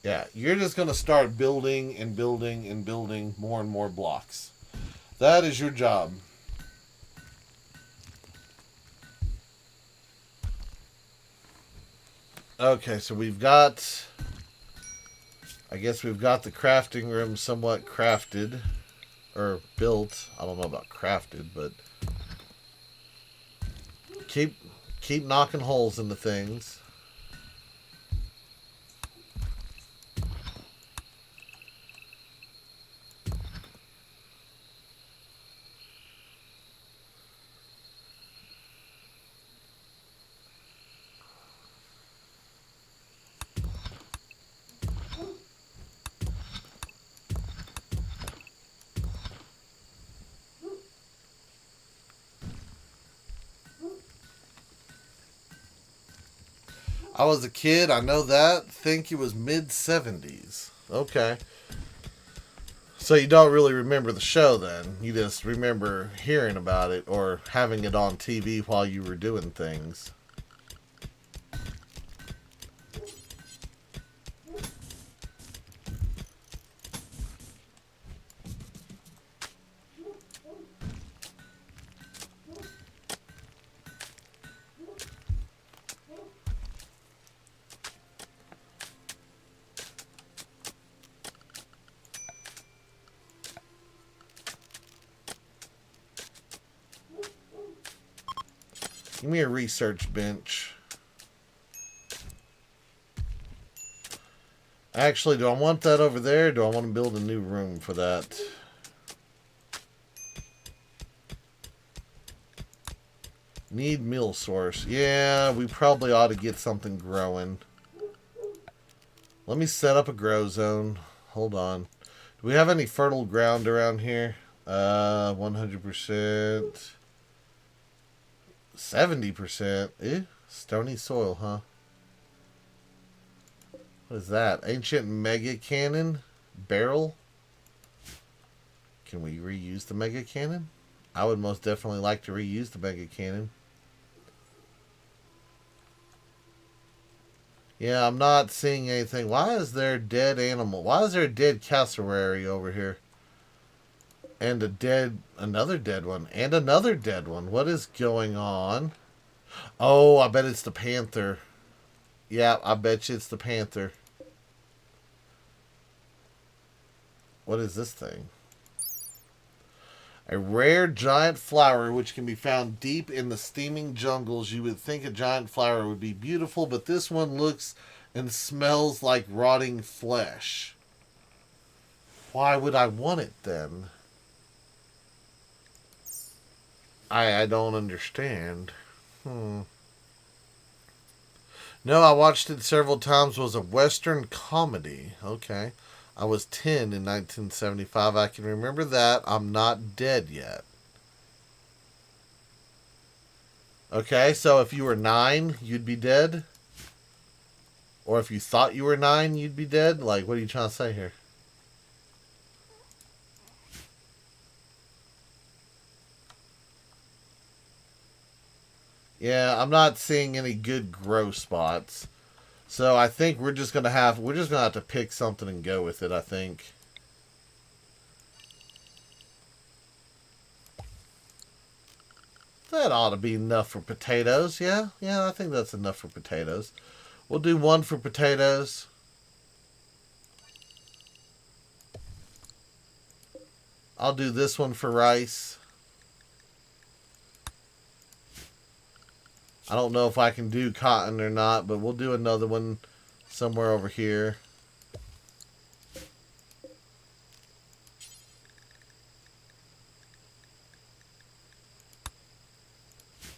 Yeah, you're just going to start building and building and building more and more blocks. That is your job. Okay, so we've got... I guess we've got the crafting room somewhat crafted. Or built. I don't know about crafted, but... Keep knocking holes into things. I was a kid, I know that. Think it was mid-70s. Okay. So you don't really remember the show then. You just remember hearing about it or having it on TV while you were doing things. Give me a research bench. Actually, do I want that over there? Or do I want to build a new room for that? Need meal source. Yeah, we probably ought to get something growing. Let me set up a grow zone. Hold on. Do we have any fertile ground around here? 100%. 70%. Eh? Stony soil, huh? What is that? Ancient mega cannon? Barrel? Can we reuse the mega cannon? I would most definitely like to reuse the mega cannon. Yeah, I'm not seeing anything. Why is there dead animal? Why is there a dead cassowary over here? And another dead one, and another dead one. What is going on? Oh, I bet it's the panther. Yeah, I bet you it's the panther. What is this thing? A rare giant flower which can be found deep in the steaming jungles. You would think a giant flower would be beautiful, but this one looks and smells like rotting flesh. Why would I want it then? I don't understand. Hmm. No, I watched it several times. It was a Western comedy. Okay. I was 10 in 1975. I can remember that. I'm not dead yet. Okay, so if you were 9, you'd be dead? Or if you thought you were 9, you'd be dead? Like, what are you trying to say here? Yeah, I'm not seeing any good grow spots. So I think we're just gonna have to pick something and go with it, I think. That ought to be enough for potatoes. Yeah, yeah, I think that's enough for potatoes. We'll do one for potatoes. I'll do this one for rice. I don't know if I can do cotton or not, but we'll do another one somewhere over here.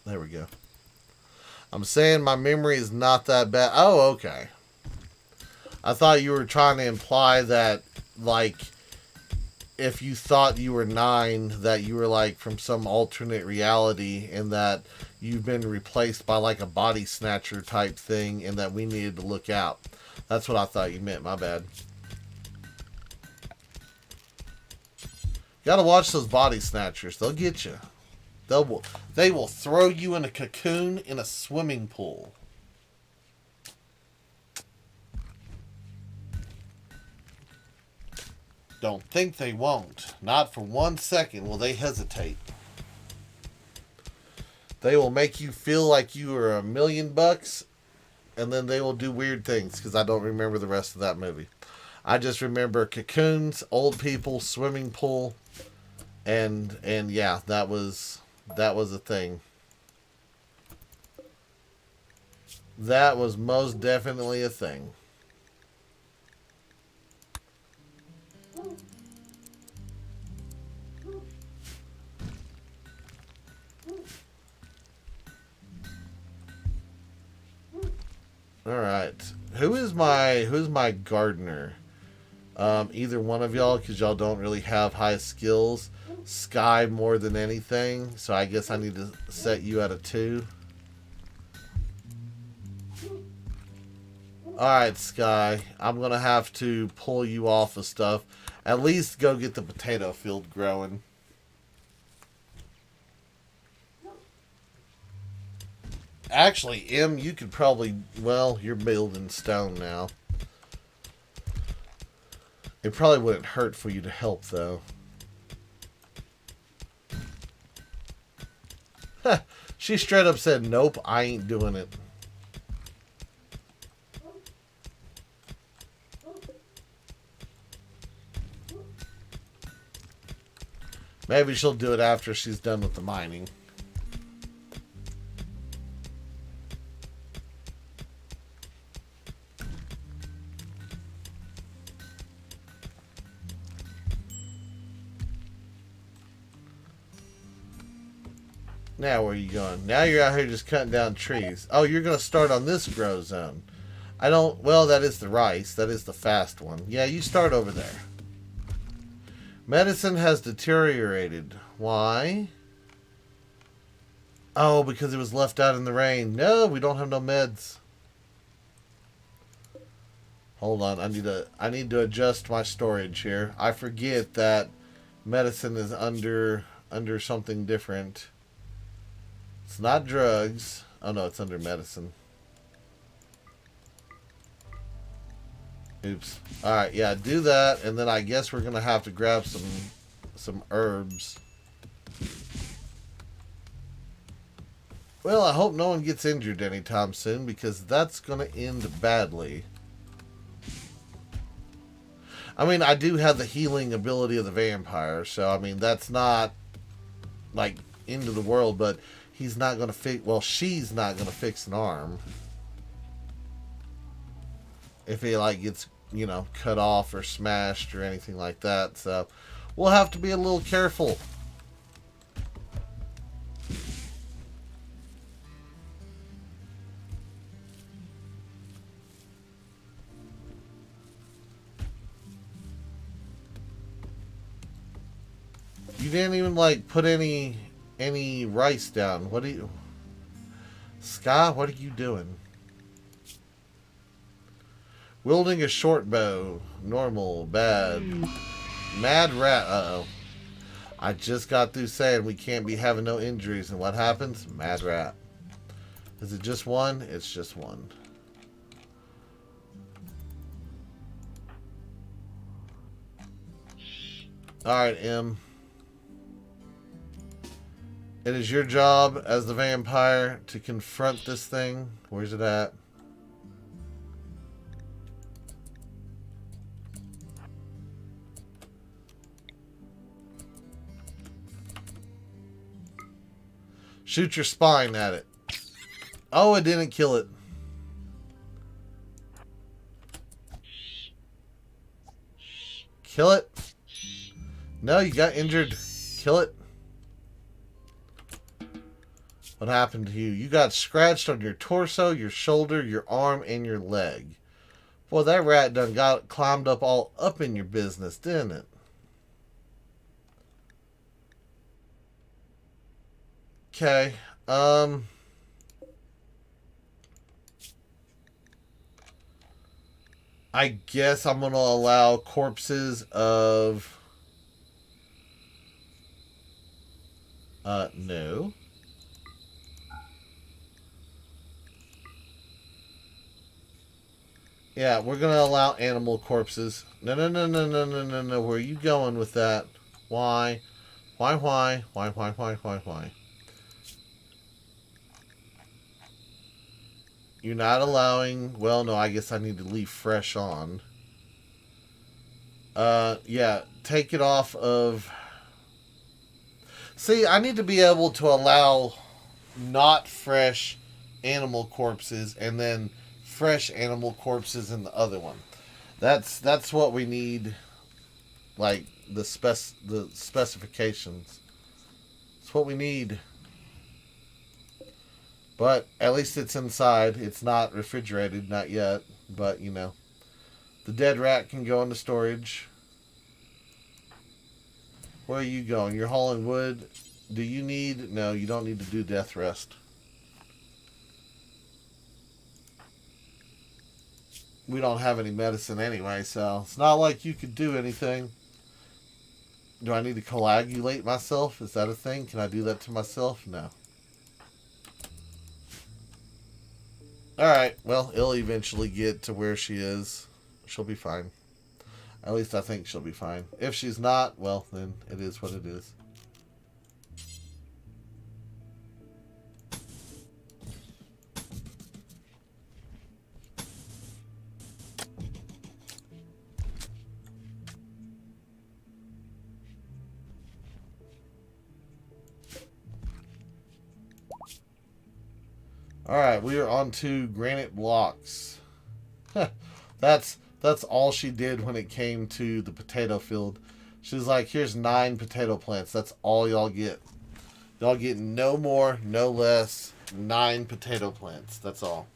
There we go. I'm saying my memory is not that bad. Oh, okay. I thought you were trying to imply that, like, if you thought you were 9, that you were, like, from some alternate reality and that you've been replaced by, like, a body snatcher type thing and that we needed to look out. That's what I thought you meant. My bad. You gotta watch those body snatchers. They'll get you. They will throw you in a cocoon in a swimming pool. Don't think they won't. Not for 1 second will they hesitate. They will make you feel like you are $1,000,000, and then they will do weird things because I don't remember the rest of that movie. I just remember cocoons, old people, swimming pool, and yeah, that was a thing. That was most definitely a thing. All right, who's my gardener? Either one of y'all, because y'all don't really have high skills. Sky more than anything, so I guess I need to set you at a 2. Alright, Sky. I'm going to have to pull you off of stuff. At least go get the potato field growing. Actually, M, you could probably... Well, you're building stone now. It probably wouldn't hurt for you to help, though. She straight up said, nope, I ain't doing it. Maybe she'll do it after she's done with the mining. Now where are you going? Now you're out here just cutting down trees. Oh, you're going to start on this grow zone. I don't... Well, that is the rice. That is the fast one. Yeah, you start over there. Medicine has deteriorated. Why? Oh, because it was left out in the rain. No, we don't have no meds. Hold on. I need to adjust my storage here. I forget that medicine is under something different. It's not drugs. Oh no, it's under medicine. Oops. Alright, yeah, do that, and then I guess we're gonna have to grab some herbs. Well, I hope no one gets injured anytime soon, because that's gonna end badly. I mean, I do have the healing ability of the vampire, so I mean that's not like end of the world, but he's not gonna fix, well, she's not gonna fix an arm. If he like gets, cut off or smashed or anything like that. So we'll have to be a little careful. You didn't even like put any rice down. What are you, Sky? What are you doing? Wielding a short bow, normal, bad, mad rat. Uh oh. I just got through saying we can't be having no injuries, and what happens? Mad rat. Is it just one? It's just one. Alright, M. It is your job as the vampire to confront this thing. Where's it at? Shoot your spine at it. Oh, it didn't kill it. Kill it. No, you got injured. Kill it. What happened to you? You got scratched on your torso, your shoulder, your arm, and your leg. Boy, that rat done climbed up all up in your business, didn't it? Okay. I guess I'm gonna allow corpses of no. Yeah, we're gonna allow animal corpses. No, no, no, no, no, no, no, no. Where are you going with that? Why? Why? You're not allowing... Well, no, I guess I need to leave fresh on. Yeah, take it off of... See, I need to be able to allow not fresh animal corpses and then fresh animal corpses in the other one. That's what we need, like the specifications. It's what we need. But at least it's inside. It's not refrigerated, not yet. But the dead rat can go into storage. Where are you going? You're hauling wood. Do you need? No, you don't need to do death rest. We don't have any medicine anyway, so it's not like you could do anything. Do I need to coagulate myself? Is that a thing? Can I do that to myself? No. Alright, well, it'll eventually get to where she is. She'll be fine. At least I think she'll be fine. If she's not, well, then it is what it is. Alright, we are on to granite blocks. that's all she did when it came to the potato field. She's like, here's 9 potato plants. That's all y'all get. Y'all get no more, no less. 9 potato plants. That's all.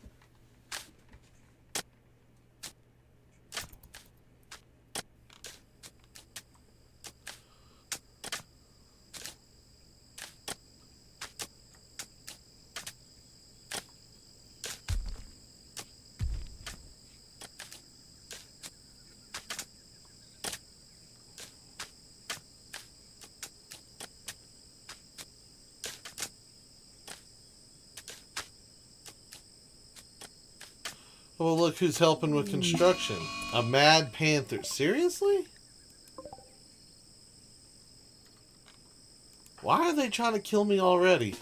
Oh, look who's helping with construction. A Mad Panther. Seriously? Why are they trying to kill me already?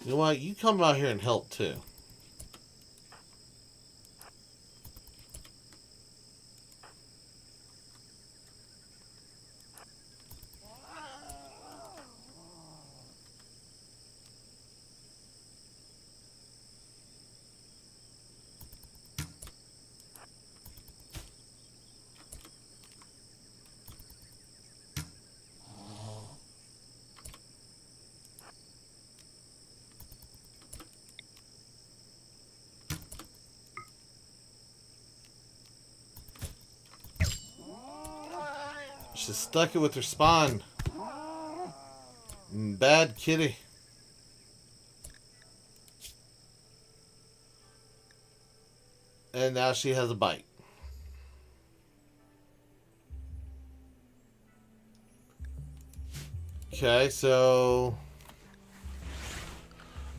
You know what? You come out here and help too. She stuck it with her spine. Bad kitty. And now she has a bite. Okay, so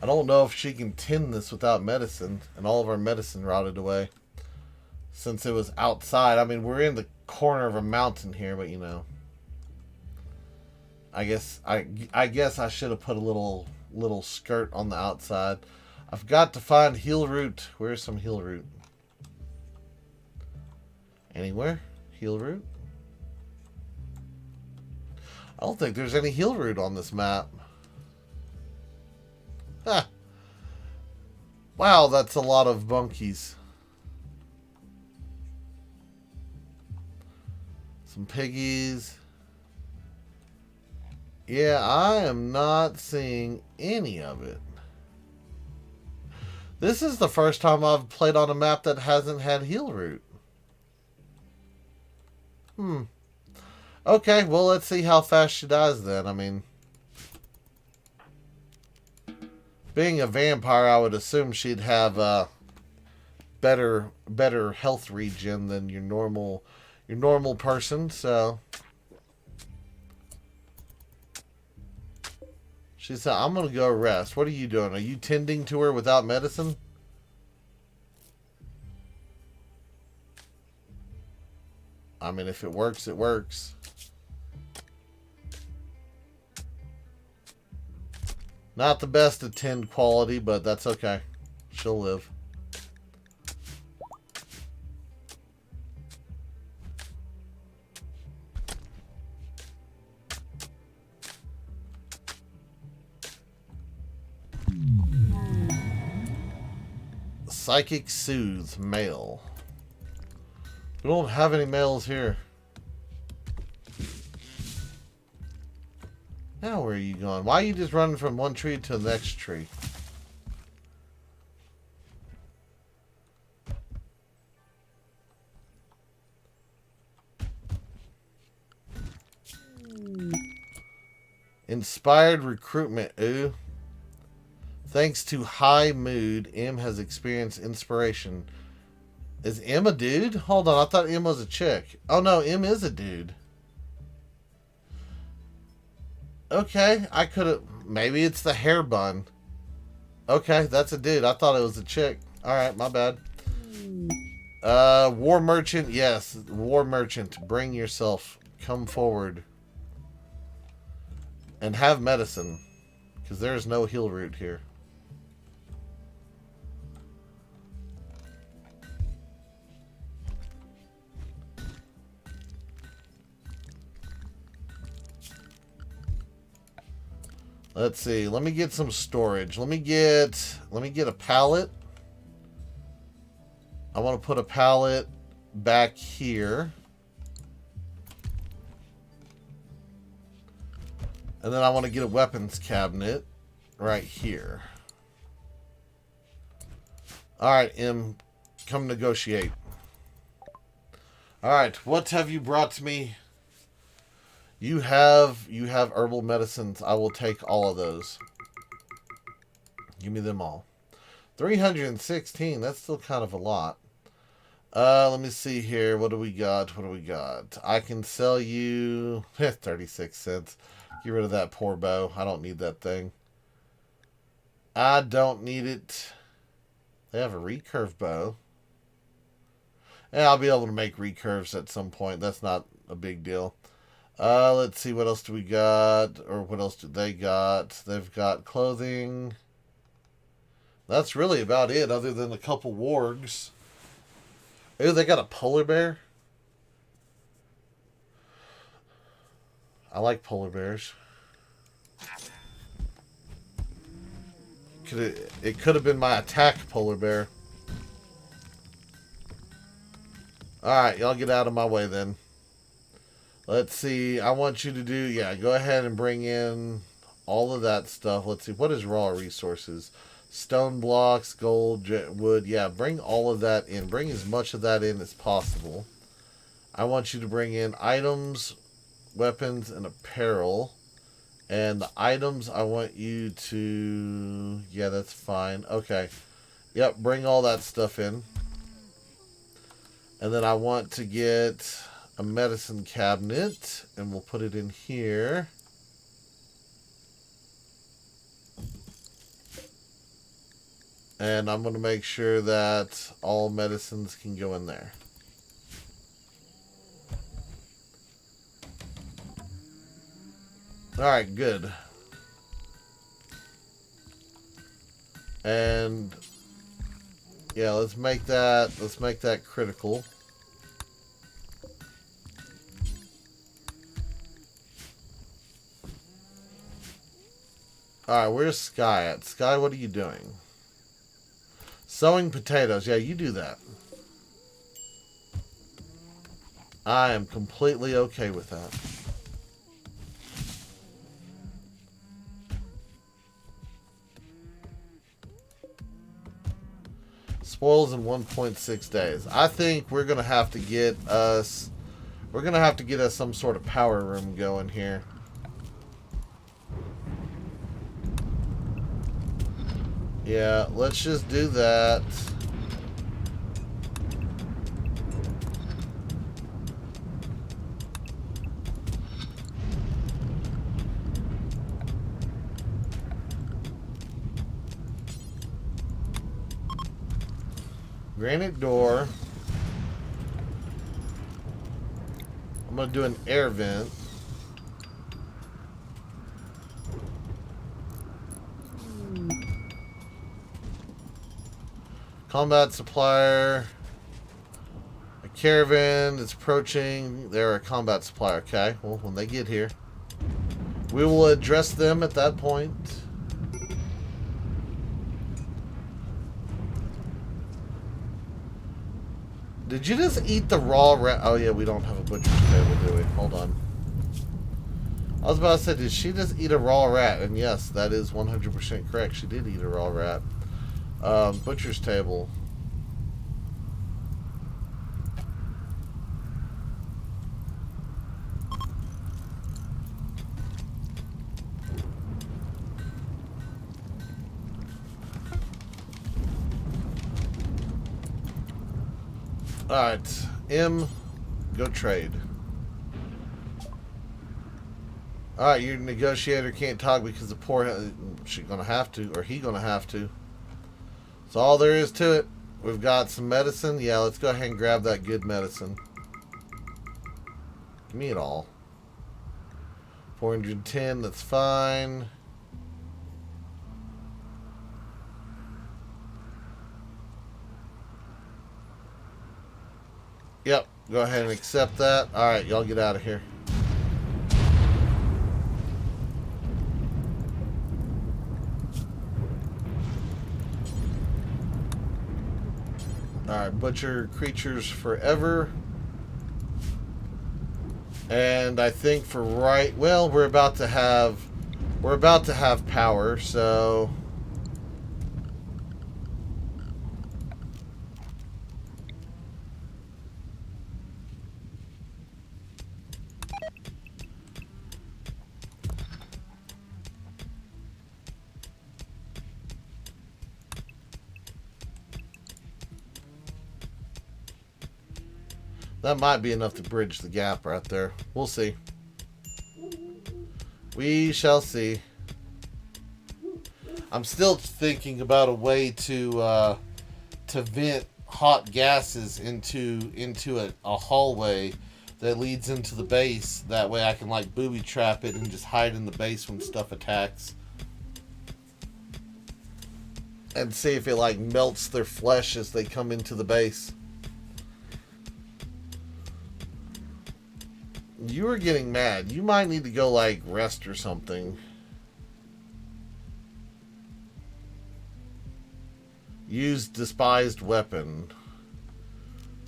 I don't know if she can tend this without medicine, and all of our medicine rotted away since it was outside. I mean, we're in the corner of a mountain here, but you know, I guess I should have put a little skirt on the outside. I've got to find heal root. Where's some heal root? Anywhere? Heal root? I don't think there's any heal root on this map. Huh. Wow, that's a lot of monkeys. Some piggies. Yeah, I am not seeing any of it. This is the first time I've played on a map that hasn't had heal root. Okay, well, let's see how fast she dies then. I mean, being a vampire, I would assume she'd have better health regen than your normal person. So she said, "I'm gonna go rest." What are you doing? Are you tending to her without medicine? I mean, if it works, it works. Not the best at tend quality, but that's okay. She'll live. Psychic Soothe, male. We don't have any males here. Now where are you going? Why are you just running from one tree to the next tree? Inspired recruitment, ooh. Thanks to high mood, M has experienced inspiration. Is M a dude? Hold on, I thought M was a chick. Oh no, M is a dude. Okay, I could have... Maybe it's the hair bun. Okay, that's a dude. I thought it was a chick. Alright, my bad. War Merchant. Yes, War Merchant. Bring yourself. Come forward. And have medicine. Because there is no heal root here. Let's see. Let me get some storage. Let me get a pallet. I want to put a pallet back here. And then I want to get a weapons cabinet right here. Alright, M, come negotiate. Alright, what have you brought to me? You have herbal medicines. I will take all of those. Give me them all. 316. That's still kind of a lot. Let me see here. What do we got? What do we got? I can sell you 36 cents. Get rid of that poor bow. I don't need that thing. I don't need it. They have a recurve bow. And I'll be able to make recurves at some point. That's not a big deal. Let's see, what else do we got? Or what else do they got? They've got clothing. That's really about it, other than a couple wargs. Ooh, they got a polar bear. I like polar bears. It could have been my attack polar bear. Alright, y'all get out of my way then. Let's see. I want you to do... Yeah, go ahead and bring in all of that stuff. Let's see. What is raw resources? Stone blocks, gold, wood. Yeah, bring all of that in. Bring as much of that in as possible. I want you to bring in items, weapons, and apparel. And the items, I want you to... Yeah, that's fine. Okay. Yep, bring all that stuff in. And then I want to get a medicine cabinet. And we'll put it in here. And I'm going to make sure that all medicines can go in there. Alright, good. And yeah, let's make that critical. Alright, where's Sky at? Sky, what are you doing? Sowing potatoes. Yeah, you do that. I am completely okay with that. Spoils in 1.6 days. I think we're gonna have to get us some sort of power room going here. Yeah, let's just do that. Granite door. I'm going to do an air vent. Combat supplier. A caravan is approaching. They're a combat supplier. Okay, well, when they get here, we will address them at that point. Did you just eat the raw rat? Oh, yeah, we don't have a butcher's table, do we? Hold on. I was about to say, did she just eat a raw rat? And yes, that is 100% correct. She did eat a raw rat. Butcher's table. Alright, M, go trade. Alright, your negotiator can't talk because the poor... She's gonna have to, or he gonna have to. That's all there is to it. We've got some medicine. Yeah, let's go ahead and grab that good medicine. Give me it all. 410, that's fine. Yep, go ahead and accept that. Alright, y'all get out of here. Alright, butcher creatures forever. And I think for right... Well, we're about to have power, so... That might be enough to bridge the gap right there. We'll see. We shall see. I'm still thinking about a way to vent hot gases into a hallway that leads into the base. That way I can like booby trap it and just hide in the base when stuff attacks. And see if it like melts their flesh as they come into the base. You were getting mad. You might need to go like rest or something. Use despised weapon.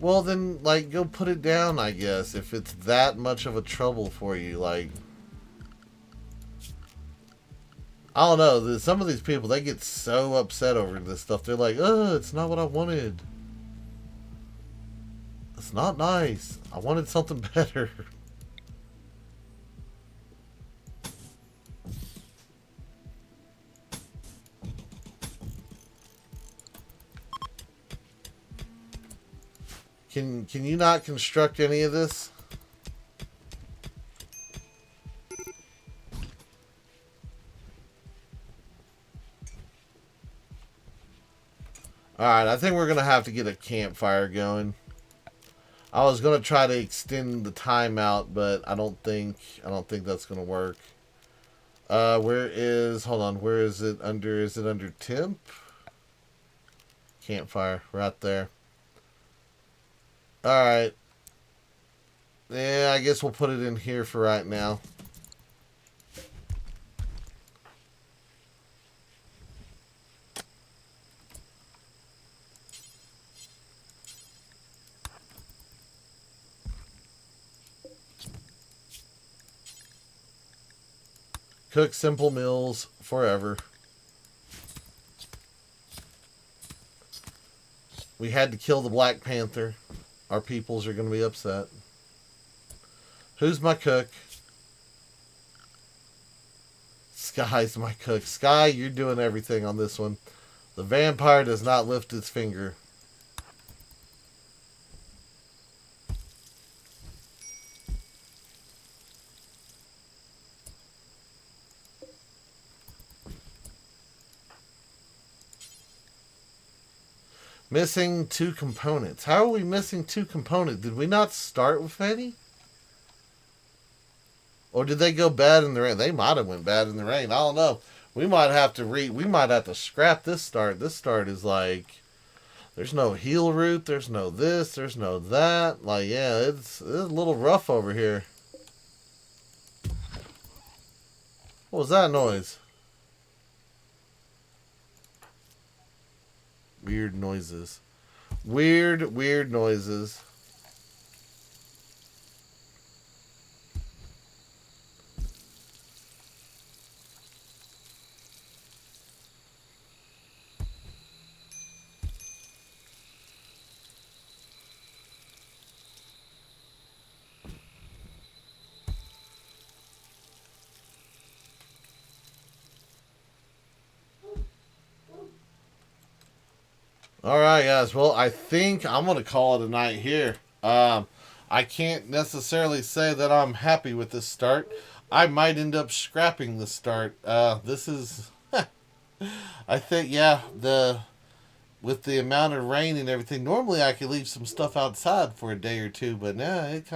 Well, then, like, go put it down, I guess, if it's that much of a trouble for you. Like, I don't know. Some of these people, they get so upset over this stuff. They're like, it's not what I wanted. It's not nice. I wanted something better. Can you not construct any of this? Alright, I think we're going to have to get a campfire going. I was going to try to extend the time out, but I don't think that's going to work. Where is it under temp? Campfire, right there. Alright. Yeah, I guess we'll put it in here for right now. Cook simple meals forever. We had to kill the Black Panther. Our peoples are going to be upset. Who's my cook? Sky's my cook. Sky, you're doing everything on this one. The vampire does not lift its finger. Missing 2 components. How are we missing 2 components? Did we not start with any? Or did they go bad in the rain? They might have went bad in the rain. I don't know. We might have to scrap this start. This start is like, there's no heal root, there's no this, there's no that. Like, yeah, it's a little rough over here. What was that noise? Weird noises. Weird noises. All right, guys. Well, I think I'm going to call it a night here. I can't necessarily say that I'm happy with this start. I might end up scrapping the start. This is, I think, yeah, with the amount of rain and everything. Normally, I could leave some stuff outside for a day or two, but now it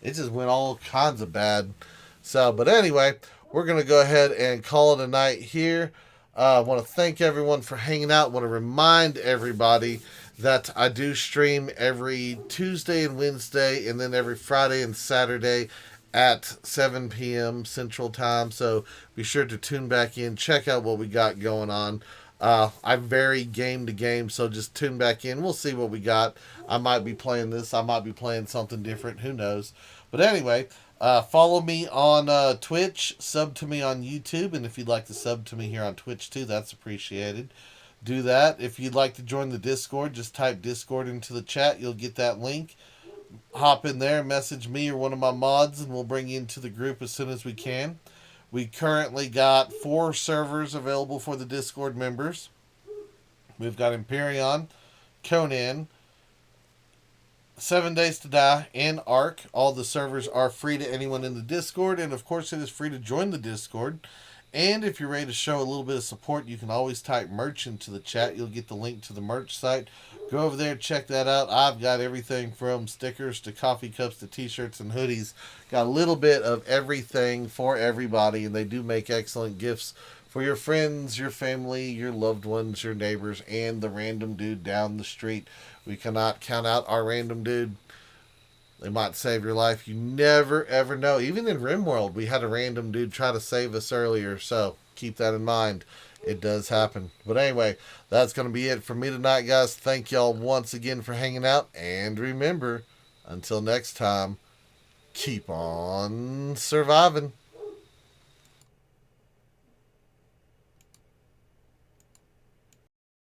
just went all kinds of bad. So, but anyway, we're gonna go ahead and call it a night here. I want to thank everyone for hanging out. I want to remind everybody that I do stream every Tuesday and Wednesday, and then every Friday and Saturday at 7 p.m. Central Time. So be sure to tune back in, check out what we got going on. I vary game to game, so just tune back in. We'll see what we got. I might be playing this. I might be playing something different. Who knows? But anyway, follow me on Twitch. Sub to me on YouTube. And if you'd like to sub to me here on Twitch too, that's appreciated. Do that. If you'd like to join the Discord, just type Discord into the chat. You'll get that link. Hop in there, message me or one of my mods, and we'll bring you into the group as soon as we can. We currently got 4 servers available for the Discord members. We've got Empyrean, Conan, 7 Days to Die, and Ark. All the servers are free to anyone in the Discord, and of course it is free to join the Discord. And if you're ready to show a little bit of support, you can always type merch into the chat. You'll get the link to the merch site. Go over there, check that out. I've got everything from stickers to coffee cups to t-shirts and hoodies. Got a little bit of everything for everybody, and they do make excellent gifts for your friends, your family, your loved ones, your neighbors, and the random dude down the street. We cannot count out our random dude. They might save your life. You never, ever know. Even in RimWorld, we had a random dude try to save us earlier, so keep that in mind. It does happen. But anyway, that's going to be it for me tonight, guys. Thank y'all once again for hanging out. And remember, until next time, keep on surviving.